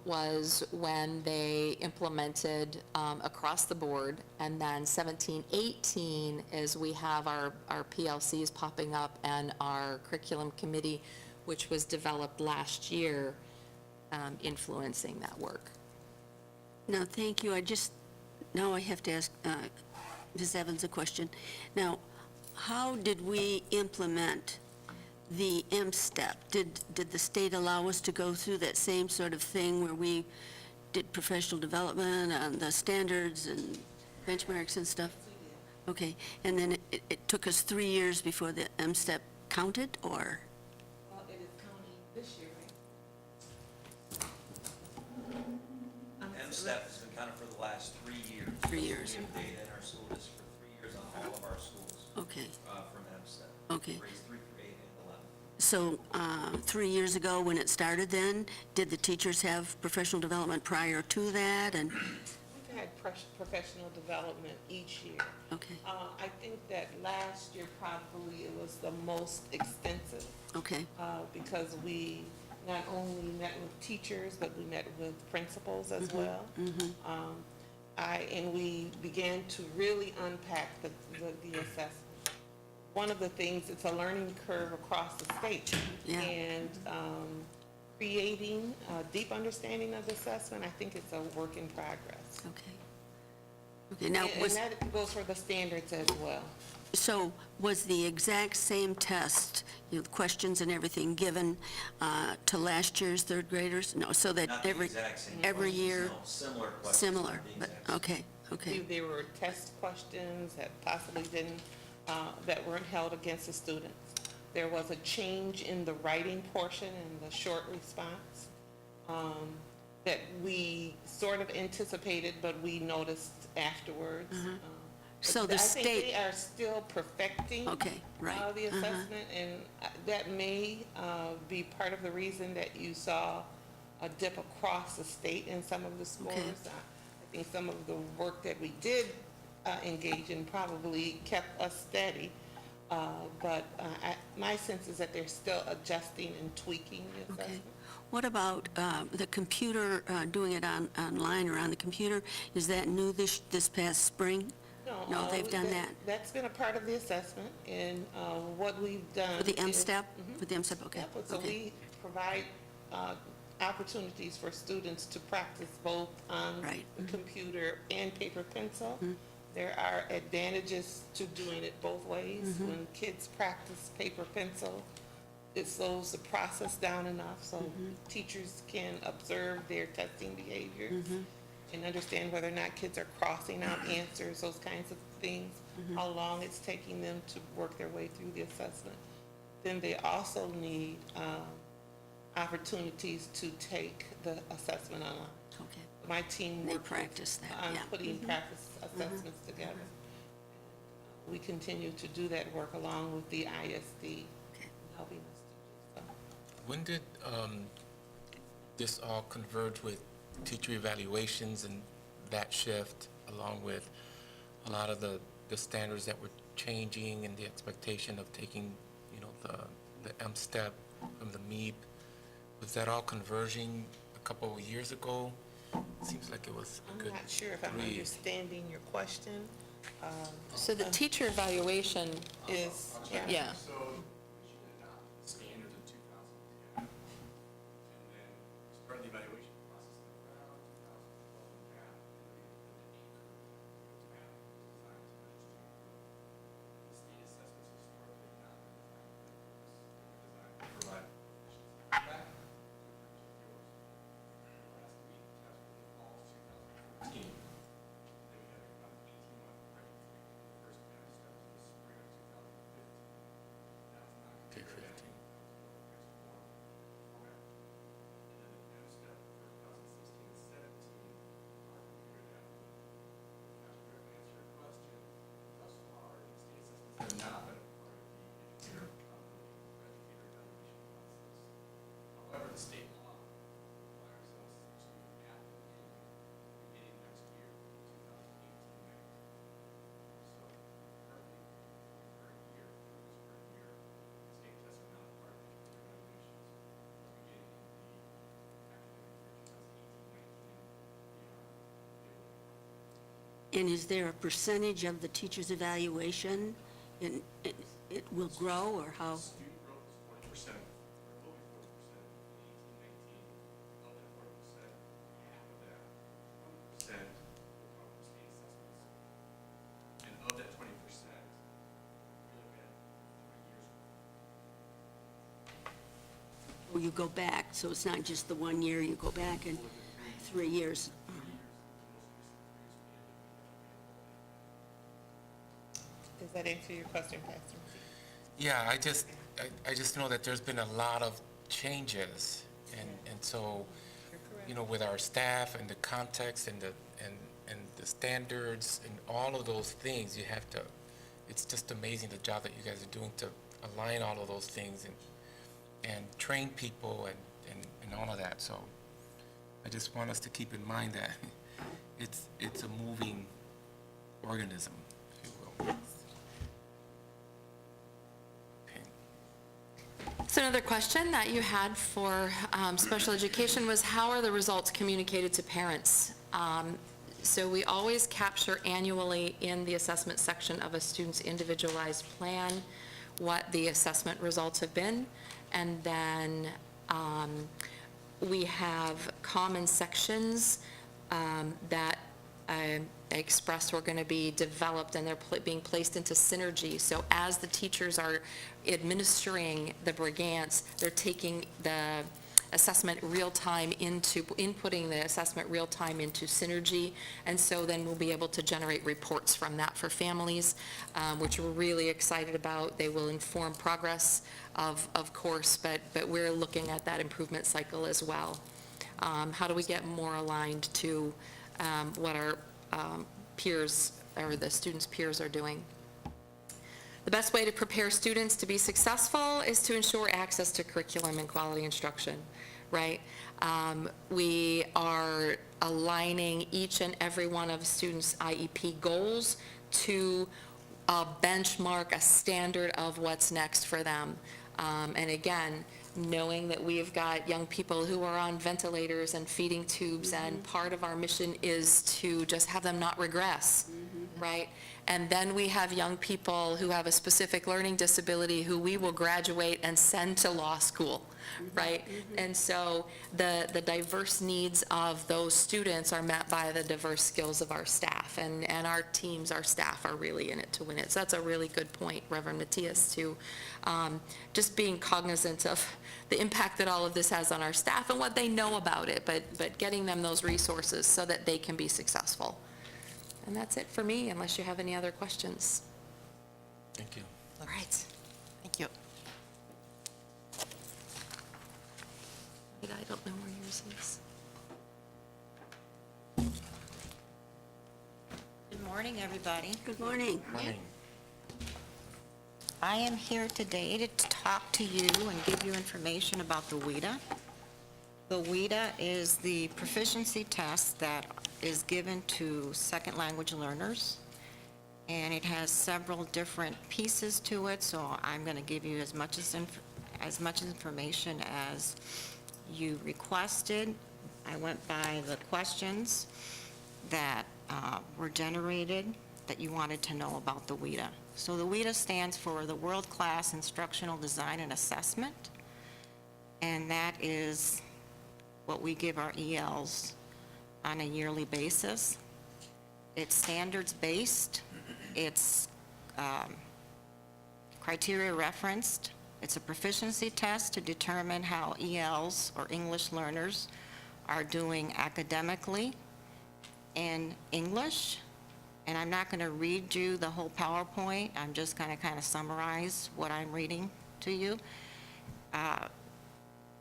was when they implemented across the board, and then 17, 18 is we have our PLCs popping up and our curriculum committee, which was developed last year, influencing that work. No, thank you. Now I have to ask Ms. Evans a question. Now, how did we implement the M-STEP? Did the state allow us to go through that same sort of thing where we did professional development on the standards and benchmarks and stuff? Okay, and then it took us 3 years before the M-STEP counted, or? Well, it is counting this year, right? MSTEP has been counted for the last 3 years. 3 years. We have data in our school district for 3 years on all of our schools Okay, from MSTEP. Okay. Grades 3 through 8 and 11. so 3 years ago, when it started then, did the teachers have professional development prior to that? And, We've had professional development each year. okay, I think that last year probably it was the most extensive, okay, because we not only met with teachers, but we met with principals as well. And we began to really unpack the assessment. One of the things, it's a learning curve across the state. Yeah. And creating a deep understanding of the assessment, I think it's a work in progress. okay. Okay, now, And that goes for the standards as well. so was the exact same test, you know, the questions and everything given to last year's third graders? No, so that Not the every, exact same every questions, year, no, similar questions. similar, not the but, exact same. okay, okay, There were test questions that possibly didn't, that weren't held against the students. There was a change in the writing portion and the short response that we sort of anticipated, but we noticed afterwards. So the I think state- they are still perfecting Okay, right, the assessment, and that may be part of the reason that you saw a dip across the state in some of the scores. Okay. I think some of the work that we did engage in probably kept us steady, but my sense is that they're still adjusting and tweaking the okay. assessment. What about the computer, doing it online or on the computer? Is that new this past spring? No, they've done that. That's been a part of the assessment, and what we've done. For the is- M-STEP? For the M-STEP, okay. Yep, so okay. we provide opportunities for students to practice both on Right. the computer and paper pencil. There are advantages to doing it both ways. When kids practice paper pencil, it slows the process down enough so teachers can observe their testing behaviors and understand whether or not kids are crossing out answers, those kinds of things, how long it's taking them to work their way through the assessment. Then they also need opportunities to take the assessment online. Okay. My team They works practice that, on yeah. putting practice assessments together. We continue to do that work along with the ISD, helping us to do so. When did this all converge with teacher evaluations and that shift, along with a lot of the standards that were changing and the expectation of taking, you know, the M-STEP from the MEP? Was that all converging a couple of years ago? Seems like it was a I'm good not sure if I'm 3. understanding your question. So the teacher evaluation, Is, yeah, So, we should adopt the standards in 2010, and then we started the evaluation process around 2012 and a half, and then we implemented ACRITERION, designed to understand the state assessments historically not been designed for this. They were designed to provide feedback to particulars. The last week, test was in fall of 2014. Then we had about an 18-month break. The first kind of step was the spring of 2015. That's not Okay, considered 15. next form format. And then the next step for 2016 and 17 are computer data. Now, to directly answer your question, thus far, state assessments have not been a part of the educator accountability or educator evaluation process. However, the state law requires us to add them in beginning next year, 2018-19. So currently, for the current year, state tests are not a part of the evaluations. Beginning in the academic year 2018-19 and beyond, And is there a percentage of the teacher's evaluation? And it will grow, or how? student growth is 40%, or will be 40% in 18-19. Of that 40%, half of that, 20%, will come from state assessments. And of that 20%, we look at 3 years. Or you go back, so it's not just the 1 year, you go back in 3 years? does that answer your question, Pastor? Yeah, I just know that there's been a lot of changes. And so, you know, with our staff and the context and the standards and all of those things, you have to, it's just amazing the job that you guys are doing to align all of those things and train people and all of that. So I just want us to keep in mind that it's a moving organism, if you will. Okay. So another question that you had for special education was, how are the results communicated to parents? So we always capture annually in the assessment section of a student's individualized plan what the assessment results have been, and then we have common sections that I expressed were going to be developed, and they're being placed into synergy. So as the teachers are administering the Brigance, they're taking the assessment real-time into, inputting the assessment real-time into synergy, and so then we'll be able to generate reports from that for families, which we're really excited about. They will inform progress of course, but we're looking at that improvement cycle as well. How do we get more aligned to what our peers, or the students' peers, are doing? The best way to prepare students to be successful is to ensure access to curriculum and quality instruction, right? We are aligning each and every one of students' IEP goals to a benchmark, a standard of what's next for them. And again, knowing that we've got young people who are on ventilators and feeding tubes, and part of our mission is to just have them not regress, right? And then we have young people who have a specific learning disability who we will graduate and send to law school, right? And so the diverse needs of those students are met by the diverse skills of our staff, and our teams, our staff are really in it to win it. So that's a really good point, Reverend Matias, to just being cognizant of the impact that all of this has on our staff and what they know about it, but getting them those resources so that they can be successful. And that's it for me, unless you have any other questions. Thank you. All right. Thank you. I don't know where yours is. Good morning, everybody. Good morning. Morning. I am here today to talk to you and give you information about the WIDA. The WIDA is the proficiency test that is given to second language learners, and it has several different pieces to it, so I'm going to give you as much information as you requested. I went by the questions that were generated that you wanted to know about the WIDA. So the WIDA stands for the World Class Instructional Design and Assessment, and that is what we give our ELs on a yearly basis. It's standards-based, it's criteria referenced, it's a proficiency test to determine how ELs, or English learners, are doing academically in English. And I'm not going to read you the whole PowerPoint, I'm just going to kind of summarize what I'm reading to you.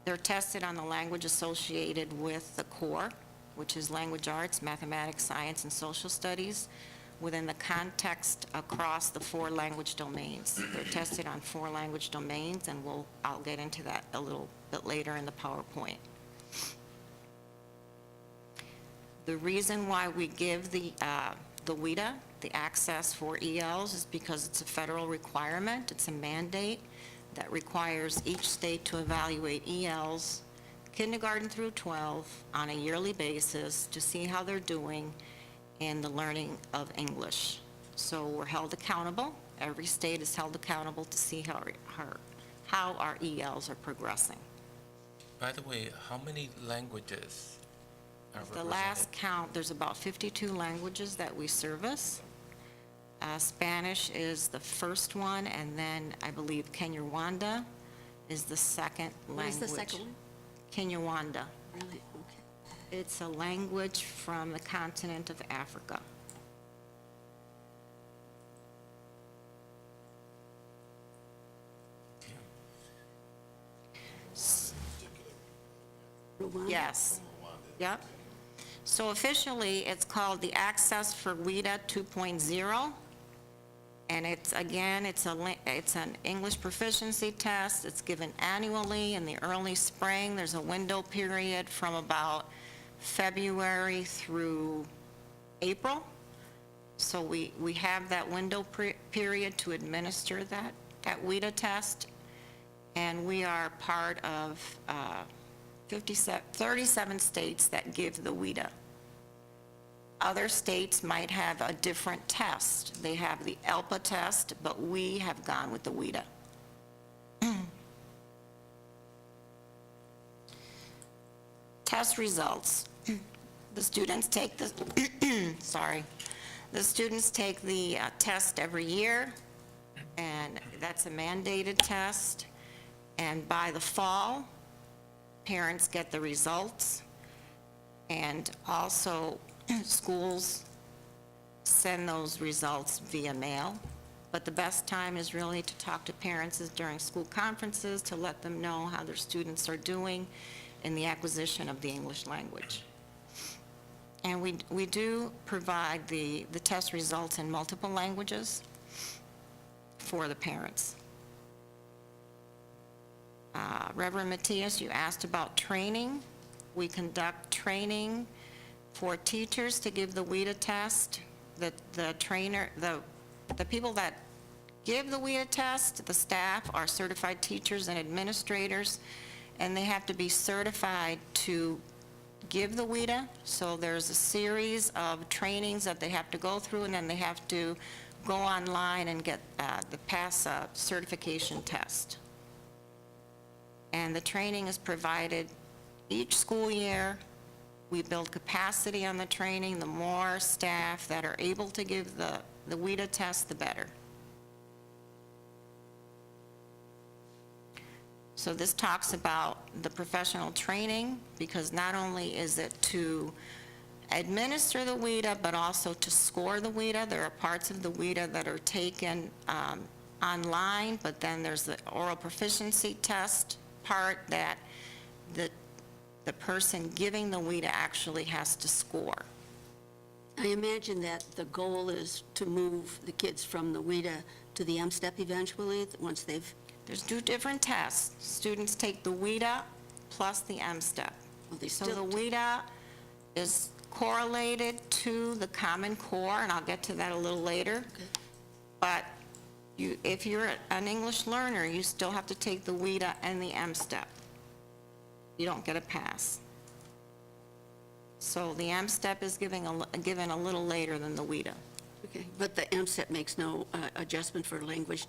They're tested on the language associated with the core, which is language arts, mathematics, science, and social studies, within the context across the 4 language domains. They're tested on 4 language domains, and I'll get into that a little bit later in the PowerPoint. The reason why we give the WIDA, the access for ELs, is because it's a federal requirement. It's a mandate that requires each state to evaluate ELs, kindergarten through 12, on a yearly basis to see how they're doing in the learning of English. So we're held accountable. Every state is held accountable to see how our ELs are progressing. By the way, how many languages are The represented? last count, there's about 52 languages that we service. Spanish is the first one, and then I believe Kinyarwanda is the second What is language. the second one? Kinyarwanda. Really? Okay. It's a language from the continent of Africa. Rwanda? Yes. Yep. So officially, it's called the Access for WIDA 2.0. And it's, again, it's an English proficiency test. It's given annually in the early spring. There's a window period from about February through April. So we have that window period to administer that WIDA test. And we are part of 37 states that give the WIDA. Other states might have a different test. They have the ELPA test, but we have gone with the WIDA. Test results. The students take the, the students take the test every year, and that's a mandated test. And by the fall, parents get the results, and also schools send those results via mail. But the best time is really to talk to parents is during school conferences to let them know how their students are doing in the acquisition of the English language. And we do provide the test results in multiple languages for the parents. Reverend Matthias, you asked about training. We conduct training for teachers to give the WIDA test. The people that give the WIDA test, the staff, are certified teachers and administrators, and they have to be certified to give the WIDA. So there's a series of trainings that they have to go through, and then they have to go online and get the pass certification test. And the training is provided each school year. We build capacity on the training. The more staff that are able to give the WIDA test, the better. So this talks about the professional training, because not only is it to administer the WIDA, but also to score the WIDA. There are parts of the WIDA that are taken online, but then there's the oral proficiency test part that the person giving the WIDA actually has to score. I imagine that the goal is to move the kids from the WIDA to the M-STEP eventually, once they've... There's two different tests. Students take the WIDA plus the M-STEP. Well, they So still the WIDA is correlated to the Common Core, and I'll get to that a little later. Okay. But if you're an English learner, you still have to take the WIDA and the M-STEP. You don't get a pass. So the M-STEP is given a little later than the WIDA. Okay, but the M-STEP makes no adjustment for language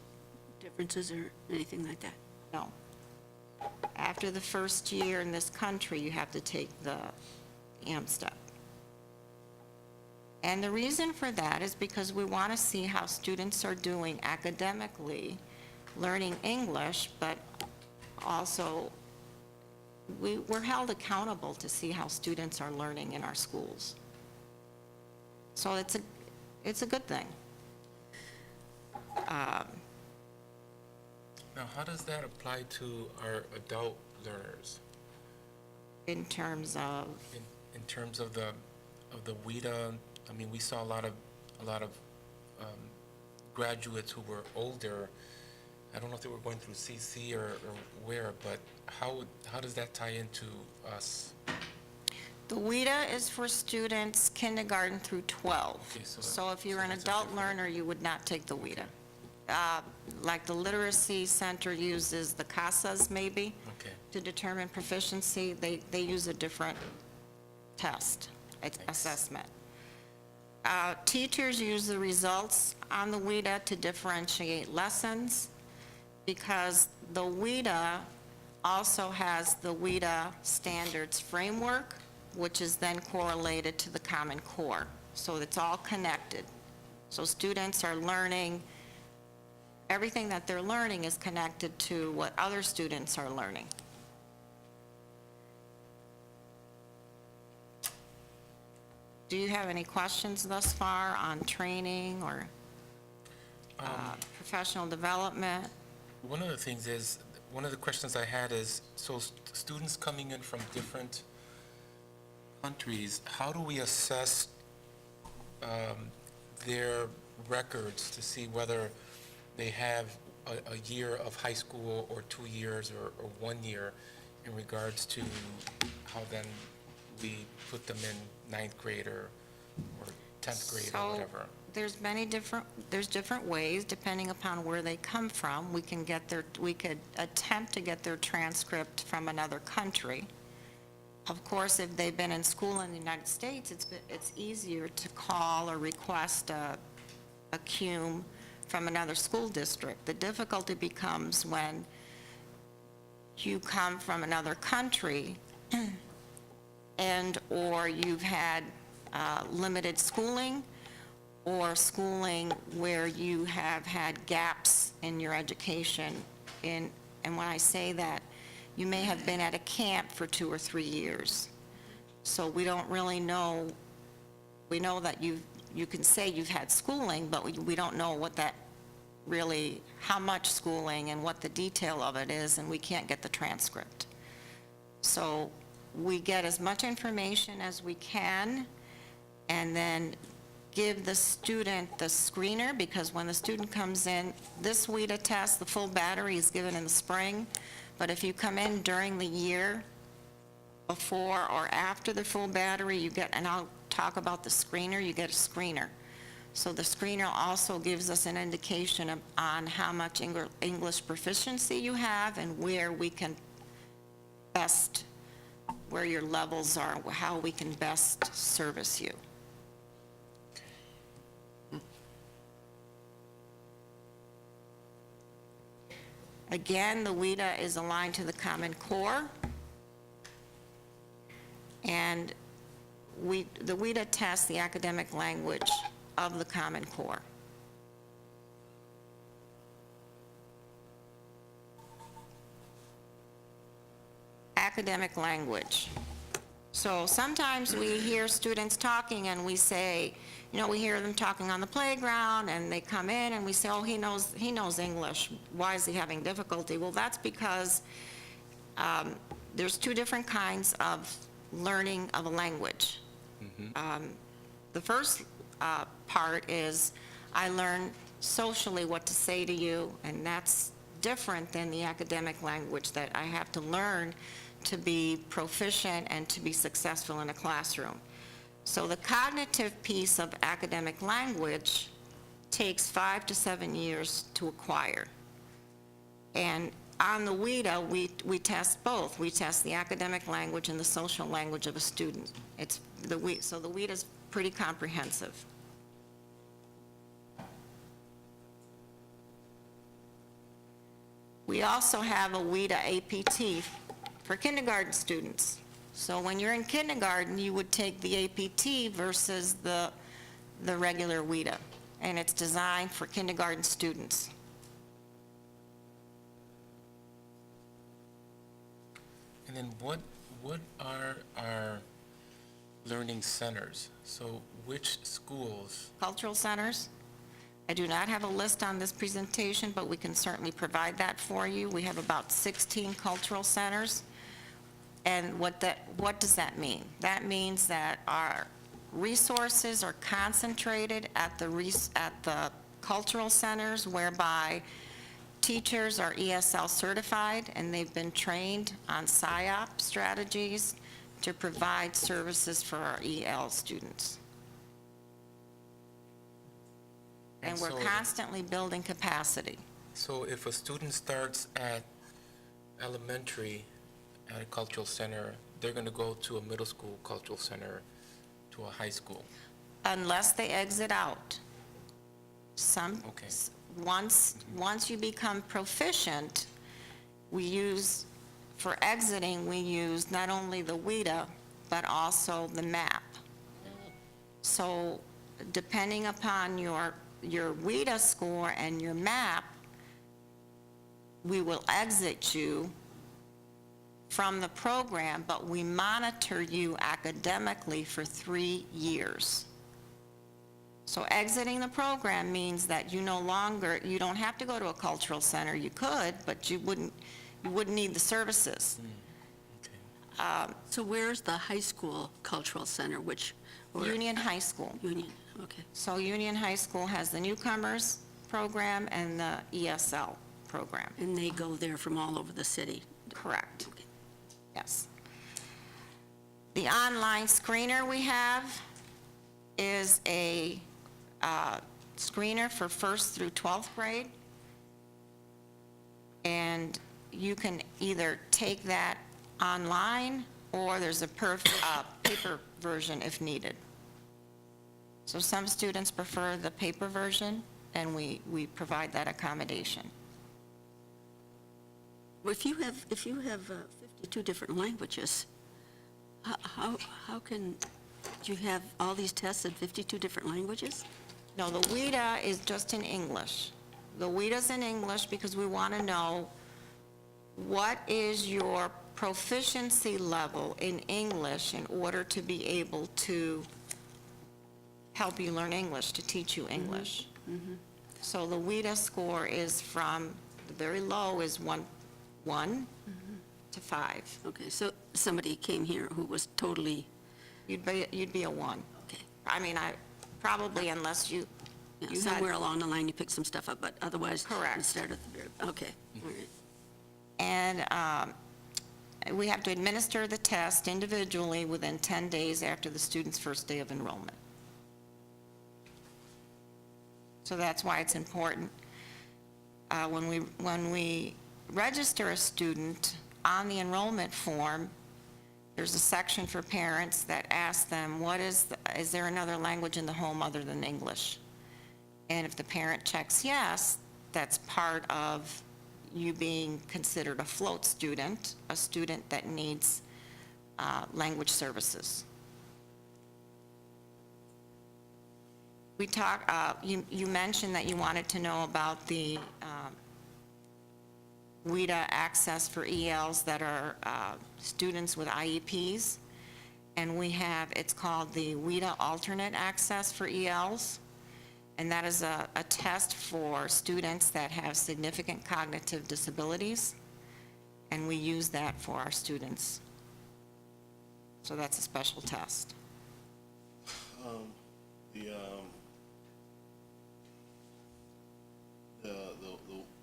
differences or anything like that? No. After the first year in this country, you have to take the M-STEP. And the reason for that is because we want to see how students are doing academically, learning English, but also we're held accountable to see how students are learning in our schools. So it's a good thing. Now, how does that apply to our adult learners? In terms of, In terms of the WIDA, I mean, we saw a lot of graduates who were older. I don't know if they were going through CC or where, but how does that tie into us? the WIDA is for students kindergarten through 12. Okay, So if you're so an that's a adult different- learner, you would not take the WIDA. Like the Literacy Center uses the CASAs maybe Okay. to determine proficiency. They use a different test, assessment. Teachers use the results on the WIDA to differentiate lessons, because the WIDA also has the WIDA standards framework, which is then correlated to the Common Core. So it's all connected. So students are learning, everything that they're learning is connected to what other students are learning. Do you have any questions thus far on training or professional development? One of the things is, one of the questions I had is, so students coming in from different countries, how do we assess their records to see whether they have a year of high school or 2 years or 1 year in regards to how then we put them in ninth grade or 10th grade or whatever? So there's different ways, depending upon where they come from. We could attempt to get their transcript from another country. Of course, if they've been in school in the United States, it's easier to call or request a CUME from another school district. The difficulty becomes when you come from another country or you've had limited schooling, or schooling where you have had gaps in your education. And when I say that, you may have been at a camp for 2 or 3 years. So we don't really know. We know that you can say you've had schooling, but we don't know what that really, how much schooling and what the detail of it is, and we can't get the transcript. So we get as much information as we can, and then give the student the screener, because when the student comes in, this WIDA test, the full battery is given in the spring, but if you come in during the year, before or after the full battery, you get, and I'll talk about the screener, you get a screener. So the screener also gives us an indication on how much English proficiency you have and where we can best, where your levels are, how we can best service you. Again, the WIDA is aligned to the Common Core. And the WIDA tests the academic language of the Common Core. Academic language. So sometimes we hear students talking and we say, you know, we hear them talking on the playground and they come in and we say, oh, he knows English. Why is he having difficulty? Well, that's because there's 2 different kinds of learning of a language. The first part is I learn socially what to say to you, and that's different than the academic language that I have to learn to be proficient and to be successful in a classroom. So the cognitive piece of academic language takes 5 to 7 years to acquire. And on the WIDA, we test both. We test the academic language and the social language of a student. So the WIDA is pretty comprehensive. We also have a WIDA APT for kindergarten students. So when you're in kindergarten, you would take the APT versus the regular WIDA, and it's designed for kindergarten students. And then what are our learning centers? So which schools? Cultural centers. I do not have a list on this presentation, but we can certainly provide that for you. We have about 16 cultural centers. And what does that mean? That means that our resources are concentrated at the cultural centers, whereby teachers are ESL certified and they've been trained on PSYOP strategies to provide services for our EL students. And we're so- constantly building capacity. So if a student starts at elementary at a cultural center, they're going to go to a middle school cultural center, to a high school? Unless they exit out. Okay. Once you become proficient, for exiting, we use not only the WIDA, but also the MAP. So depending upon your WIDA score and your MAP, we will exit you from the program, but we monitor you academically for 3 years. So exiting the program means that you don't have to go to a cultural center. You could, but you you wouldn't need the services. So where's the high school cultural center, Union High School. Union, okay. So Union High School has the newcomers program and the ESL program. And they go there from all over the city? Correct. Okay. Yes. The online screener we have is a screener for 1st through 12th grade. And you can either take that online, or there's a paper version if needed. So some students prefer the paper version, and we provide that accommodation. Well, if you have 52 different languages, how can you have all these tests in 52 different languages? No, the WIDA is just in English. The WIDA's in English because we want to know what is your proficiency level in English in order to be able to help you learn English, to teach you English. So the WIDA score is from, the very low is 1 to 5. Okay, so somebody came here who was totally, You'd be a 1. okay. I mean, probably unless you Yeah, had- somewhere along the line you picked some stuff up, but otherwise. Correct. You start at the very, okay, all right. And we have to administer the test individually within 10 days after the student's first day of enrollment. So that's why it's important. When we register a student on the enrollment form, there's a section for parents that asks them, is there another language in the home other than English? And if the parent checks yes, that's part of you being considered a float student, a student that needs language services. We you mentioned that you wanted to know about the WIDA access for ELs that are students with IEPs. And it's called the WIDA alternate access for ELs. And that is a test for students that have significant cognitive disabilities. And we use that for our students. So that's a special test.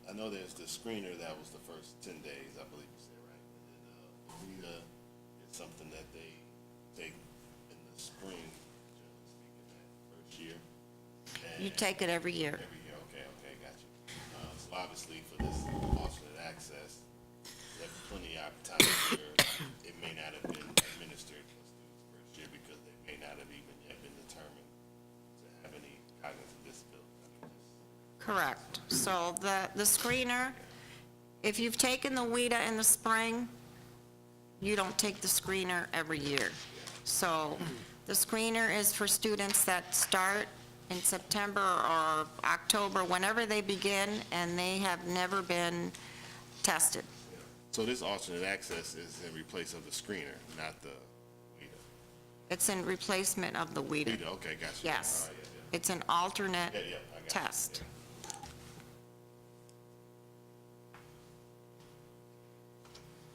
I know there's the screener that was the first 10 days, I believe you said, right? And then the WIDA is something that they take in the spring, generally speaking, that first year. You take it every year. Every year, okay, got you. So obviously for this alternate access, there's plenty of time where it may not have been administered for students first year because they may not have even yet been determined to have any cognitive disability. Correct. So the screener, if you've taken the WIDA in the spring, you don't take the screener every year. So the screener is for students that start in September or October, whenever they begin, and they have never been tested. So this alternate access is in replace of the screener, not the WIDA. It's in replacement of the WIDA. WIDA, okay, got you. Yes. All right, yeah. It's an alternate Yeah, I got you. test. Yeah.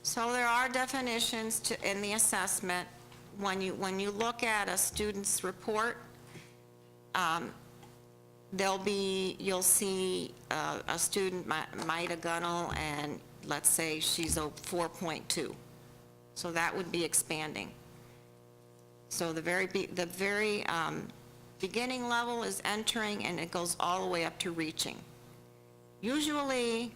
So there are definitions in the assessment. When you look at a student's report, you'll see a student, Maida Gunnell, and let's say she's a 4.2. So that would be expanding. So the very beginning level is entering, and it goes all the way up to reaching. Usually,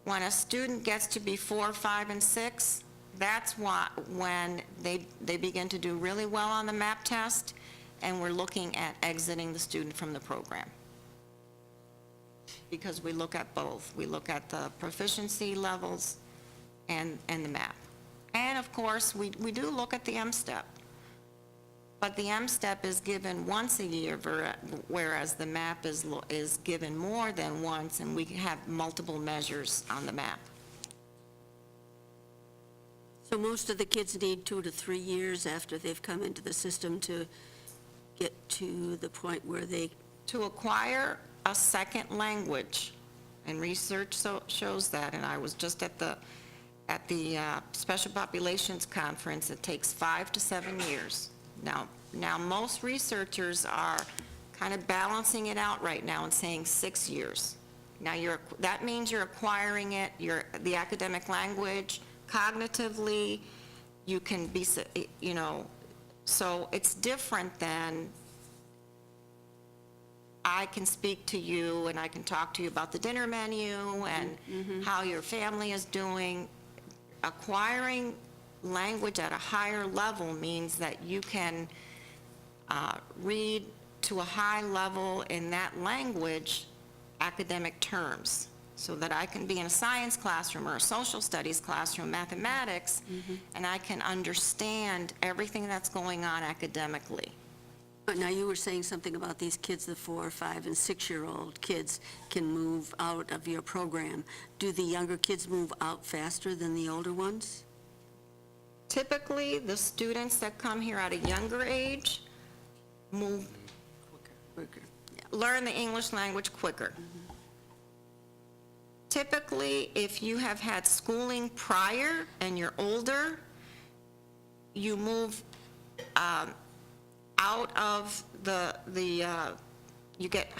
when a student gets to be 4, 5, and 6, that's when they begin to do really well on the MAP test, and we're looking at exiting the student from the program. Because we look at both. We look at the proficiency levels and the MAP. And of course, we do look at the M-STEP. But the M-STEP is given once a year, whereas the MAP is given more than once, and we have multiple measures on the MAP. So most of the kids need 2 to 3 years after they've come into the system to get to the point where they... To acquire a second language, and research shows that, and I was just at the at the Special Populations Conference, it takes 5 to 7 years. Now, most researchers are kind of balancing it out right now and saying 6 years. Now, that means you're acquiring it, the academic language, cognitively, you can be, so it's different than I can speak to you and I can talk to you about the dinner menu and how your family is doing. Acquiring language at a higher level means that you can read to a high level in that language academic terms, so that I can be in a science classroom or a social studies classroom, mathematics, and I can understand everything that's going on academically. But now you were saying something about these kids, the 4, 5, and 6-year-old kids can move out of your program. Do the younger kids move out faster than the older ones? Typically, the students that come here at a younger age move, Quicker. Yeah. learn the English language quicker. Typically, if you have had schooling prior and you're older, you move out of you get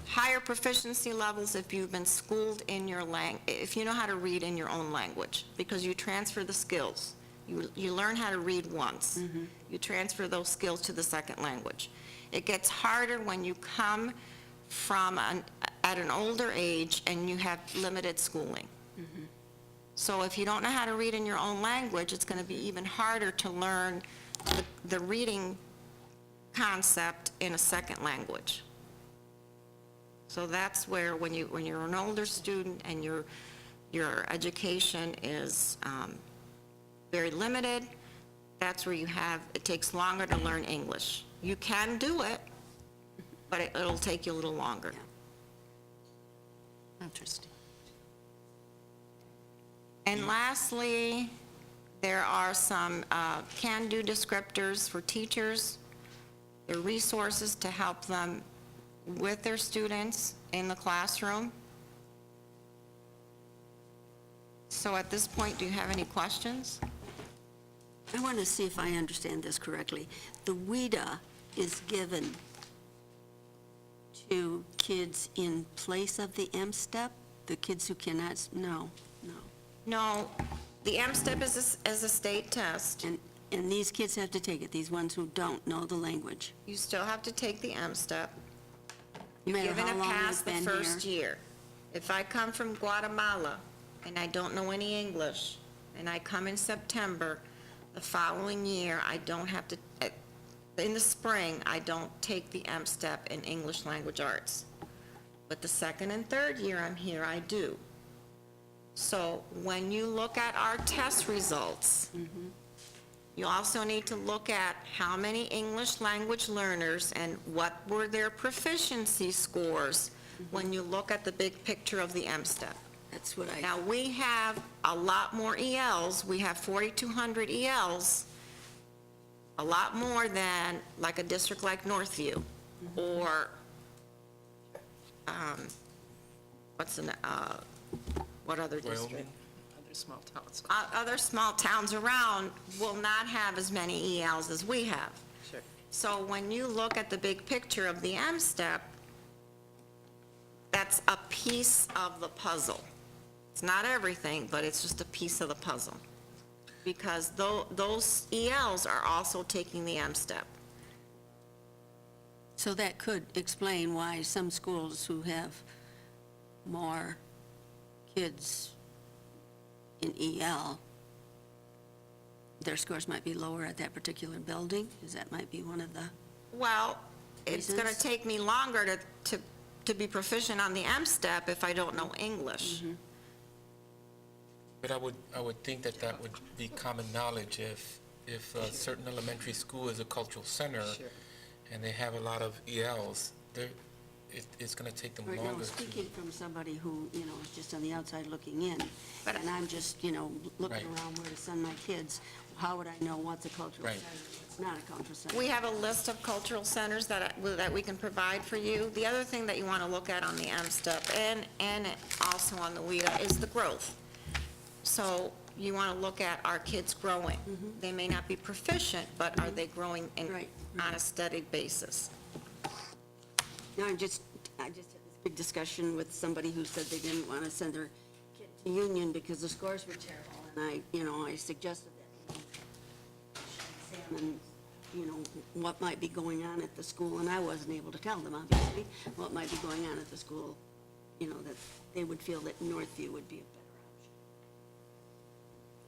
higher proficiency levels if you've been schooled in your if you know how to read in your own language, because you transfer the skills. You learn how to read once. You transfer those skills to the second language. It gets harder when you come from at an older age and you have limited schooling. So if you don't know how to read in your own language, it's going to be even harder to learn the reading concept in a second language. So that's where when you're an older student and your education is very limited, that's where it takes longer to learn English. You can do it, but it'll take you a little longer. Interesting. And lastly, there are some can-do descriptors for teachers. There are resources to help them with their students in the classroom. So at this point, do you have any questions? I want to see if I understand this correctly. The WIDA is given to kids in place of the M-STEP? The kids who cannot, no. No, the M-STEP is a state test. And these kids have to take it, these ones who don't know the language. You still have to take the M-STEP. No You're matter given how a long pass you've the been first here. year. If I come from Guatemala and I don't know any English, and I come in September, the following year, I don't have to, in the spring, I don't take the M-STEP in English Language Arts. But the second and third year I'm here, I do. So when you look at our test results, you also need to look at how many English language learners and what were their proficiency scores when you look at the big picture of the M-STEP. That's what Now, we have a lot more ELs. We have 4,200 ELs, a lot more than like a district like Northview, or, what other district? Other small towns. Other small towns around will not have as many ELs as we have. Sure. So when you look at the big picture of the M-STEP, that's a piece of the puzzle. It's not everything, but it's just a piece of the puzzle. Because those ELs are also taking the M-STEP. So that could explain why some schools who have more kids in EL, their scores might be lower at that particular building, because that might be one of the, Well, it's going to Reasons? take me longer to be proficient on the M-STEP if I don't know English. But I would think that would be common knowledge if a certain elementary school is a cultural center and they have a lot of ELs, it's going to take them right now, longer to. speaking from somebody who, is just on the outside looking in, But- and I'm just, looking Right. around where to send my kids, how would I know what's a cultural Right. center, what's not a cultural center? We have a list of cultural centers that we can provide for you. The other thing that you want to look at on the M-STEP and also on the WIDA is the growth. So you want to look at, are kids growing? They may not be proficient, but are they growing Right. on a steady basis? No, I just had this big discussion with somebody who said they didn't want to send their kid to Union because the scores were terrible. And I suggested that, examine, what might be going on at the school. And I wasn't able to tell them, obviously, what might be going on at the school, that they would feel that Northview would be a better option.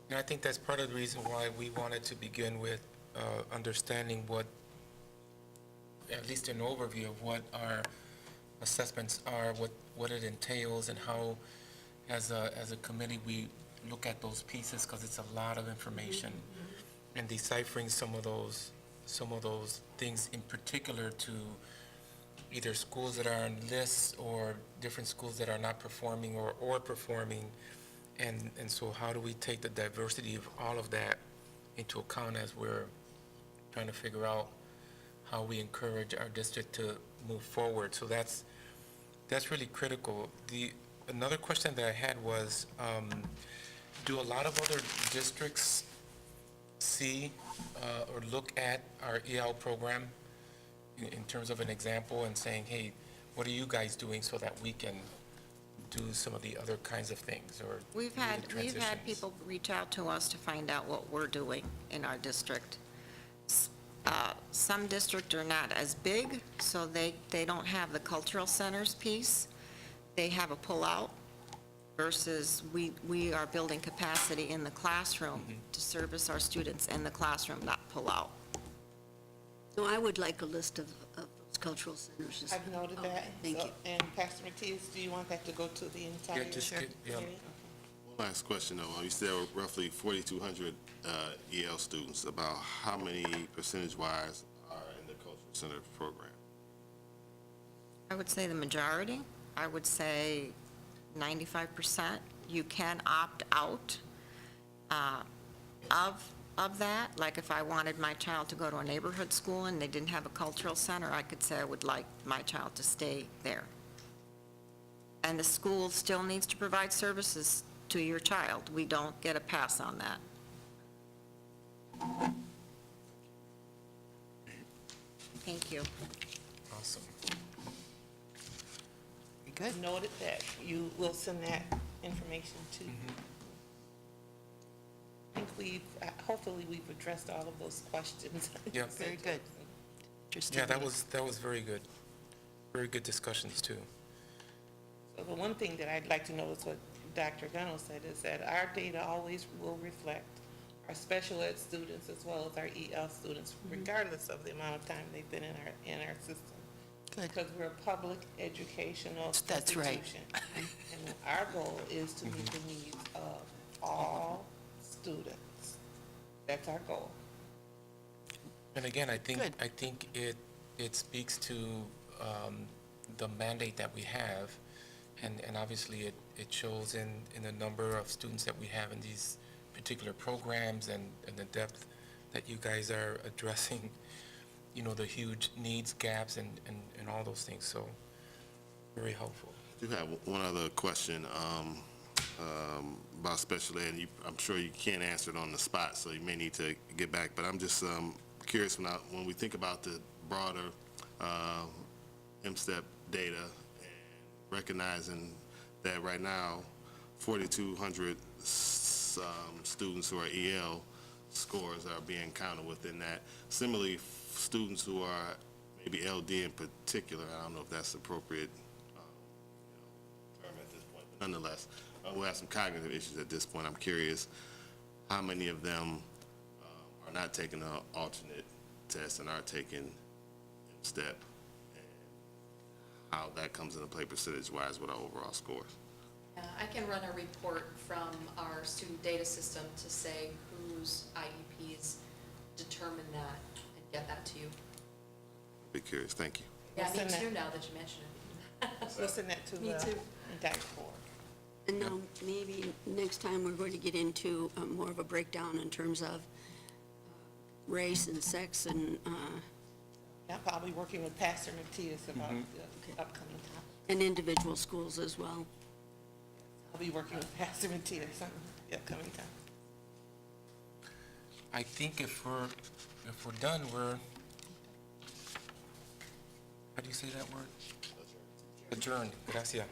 And I think that's part of the reason why we wanted to begin with understanding what, at least an overview of what our assessments are, what it entails, and how, as a committee, we look at those pieces, because it's a lot of information, and deciphering some of those things in particular to either schools that are on lists or different schools that are not performing or performing. And so how do we take the diversity of all of that into account as we're trying to figure out how we encourage our district to move forward? So that's really critical. Another question that I had was, do a lot of other districts see or look at our EL program in terms of an example and saying, hey, what are you guys doing so that we can do some of the other kinds of things, or We've do the had transitions? people reach out to us to find out what we're doing in our district. Some districts are not as big, so they don't have the cultural centers piece. They have a pull-out versus we are building capacity in the classroom to service our students in the classroom, not pull out. So I would like a list of those cultural centers. I've noted Okay, that. thank So- you. And Pastor Matias, do you want that to go to the entire? just get- yeah. committee? One last question, though. You said roughly 4,200 EL students. About how many percentage-wise are in the Cultural Center program? I would say the majority. I would say 95%. You can opt out of that. Like if I wanted my child to go to a neighborhood school and they didn't have a cultural center, I could say I would like my child to stay there. And the school still needs to provide services to your child. We don't get a pass on that. Thank you. Awesome. Good. Noted that you will send that information to. I think hopefully we've addressed all of those questions. Yeah. Very good. Yeah, that was very good. Very good discussions, too. So the one thing that I'd like to know is what Dr. Gunnell said, is that our data always will reflect our special ed students as well as our EL students, regardless of the amount of time they've been in our system. Good. Because we're a public educational That's right. institution. And our goal is to meet the needs of all students. That's our goal. And again, I think Good. it speaks to the mandate that we have, and obviously it shows in the number of students that we have in these particular programs and the depth that you guys are addressing, the huge needs, gaps, and all those things. So very helpful. I do have one other question about special ed, and I'm sure you can't answer it on the spot, so you may need to get back. But I'm just curious, when we think about the broader MSTEP data, and recognizing that right now 4,200 students who are EL scores are being counted within that. Similarly, students who are maybe LD in particular, I don't know if that's appropriate term at this point, but nonetheless, who have some cognitive issues at this point. I'm curious how many of them are not taking an alternate test and are taking MSTEP, and how that comes into play percentage-wise with our overall scores. I can run a report from our student data system to say whose IEPs determine that and get that to you. Be curious. Thank you. Yeah, me Send that. too, now that you mention it. We'll send that to Me the too. entire board. And now, maybe next time, we're going to get into more of a breakdown in terms of race and sex and I'll be working with Pastor Matias about the upcoming topic. individual schools as well. I'll be working with Pastor Matias on the upcoming time. I think if we're done, we're, how do you say that word? Adjourned. Gracias.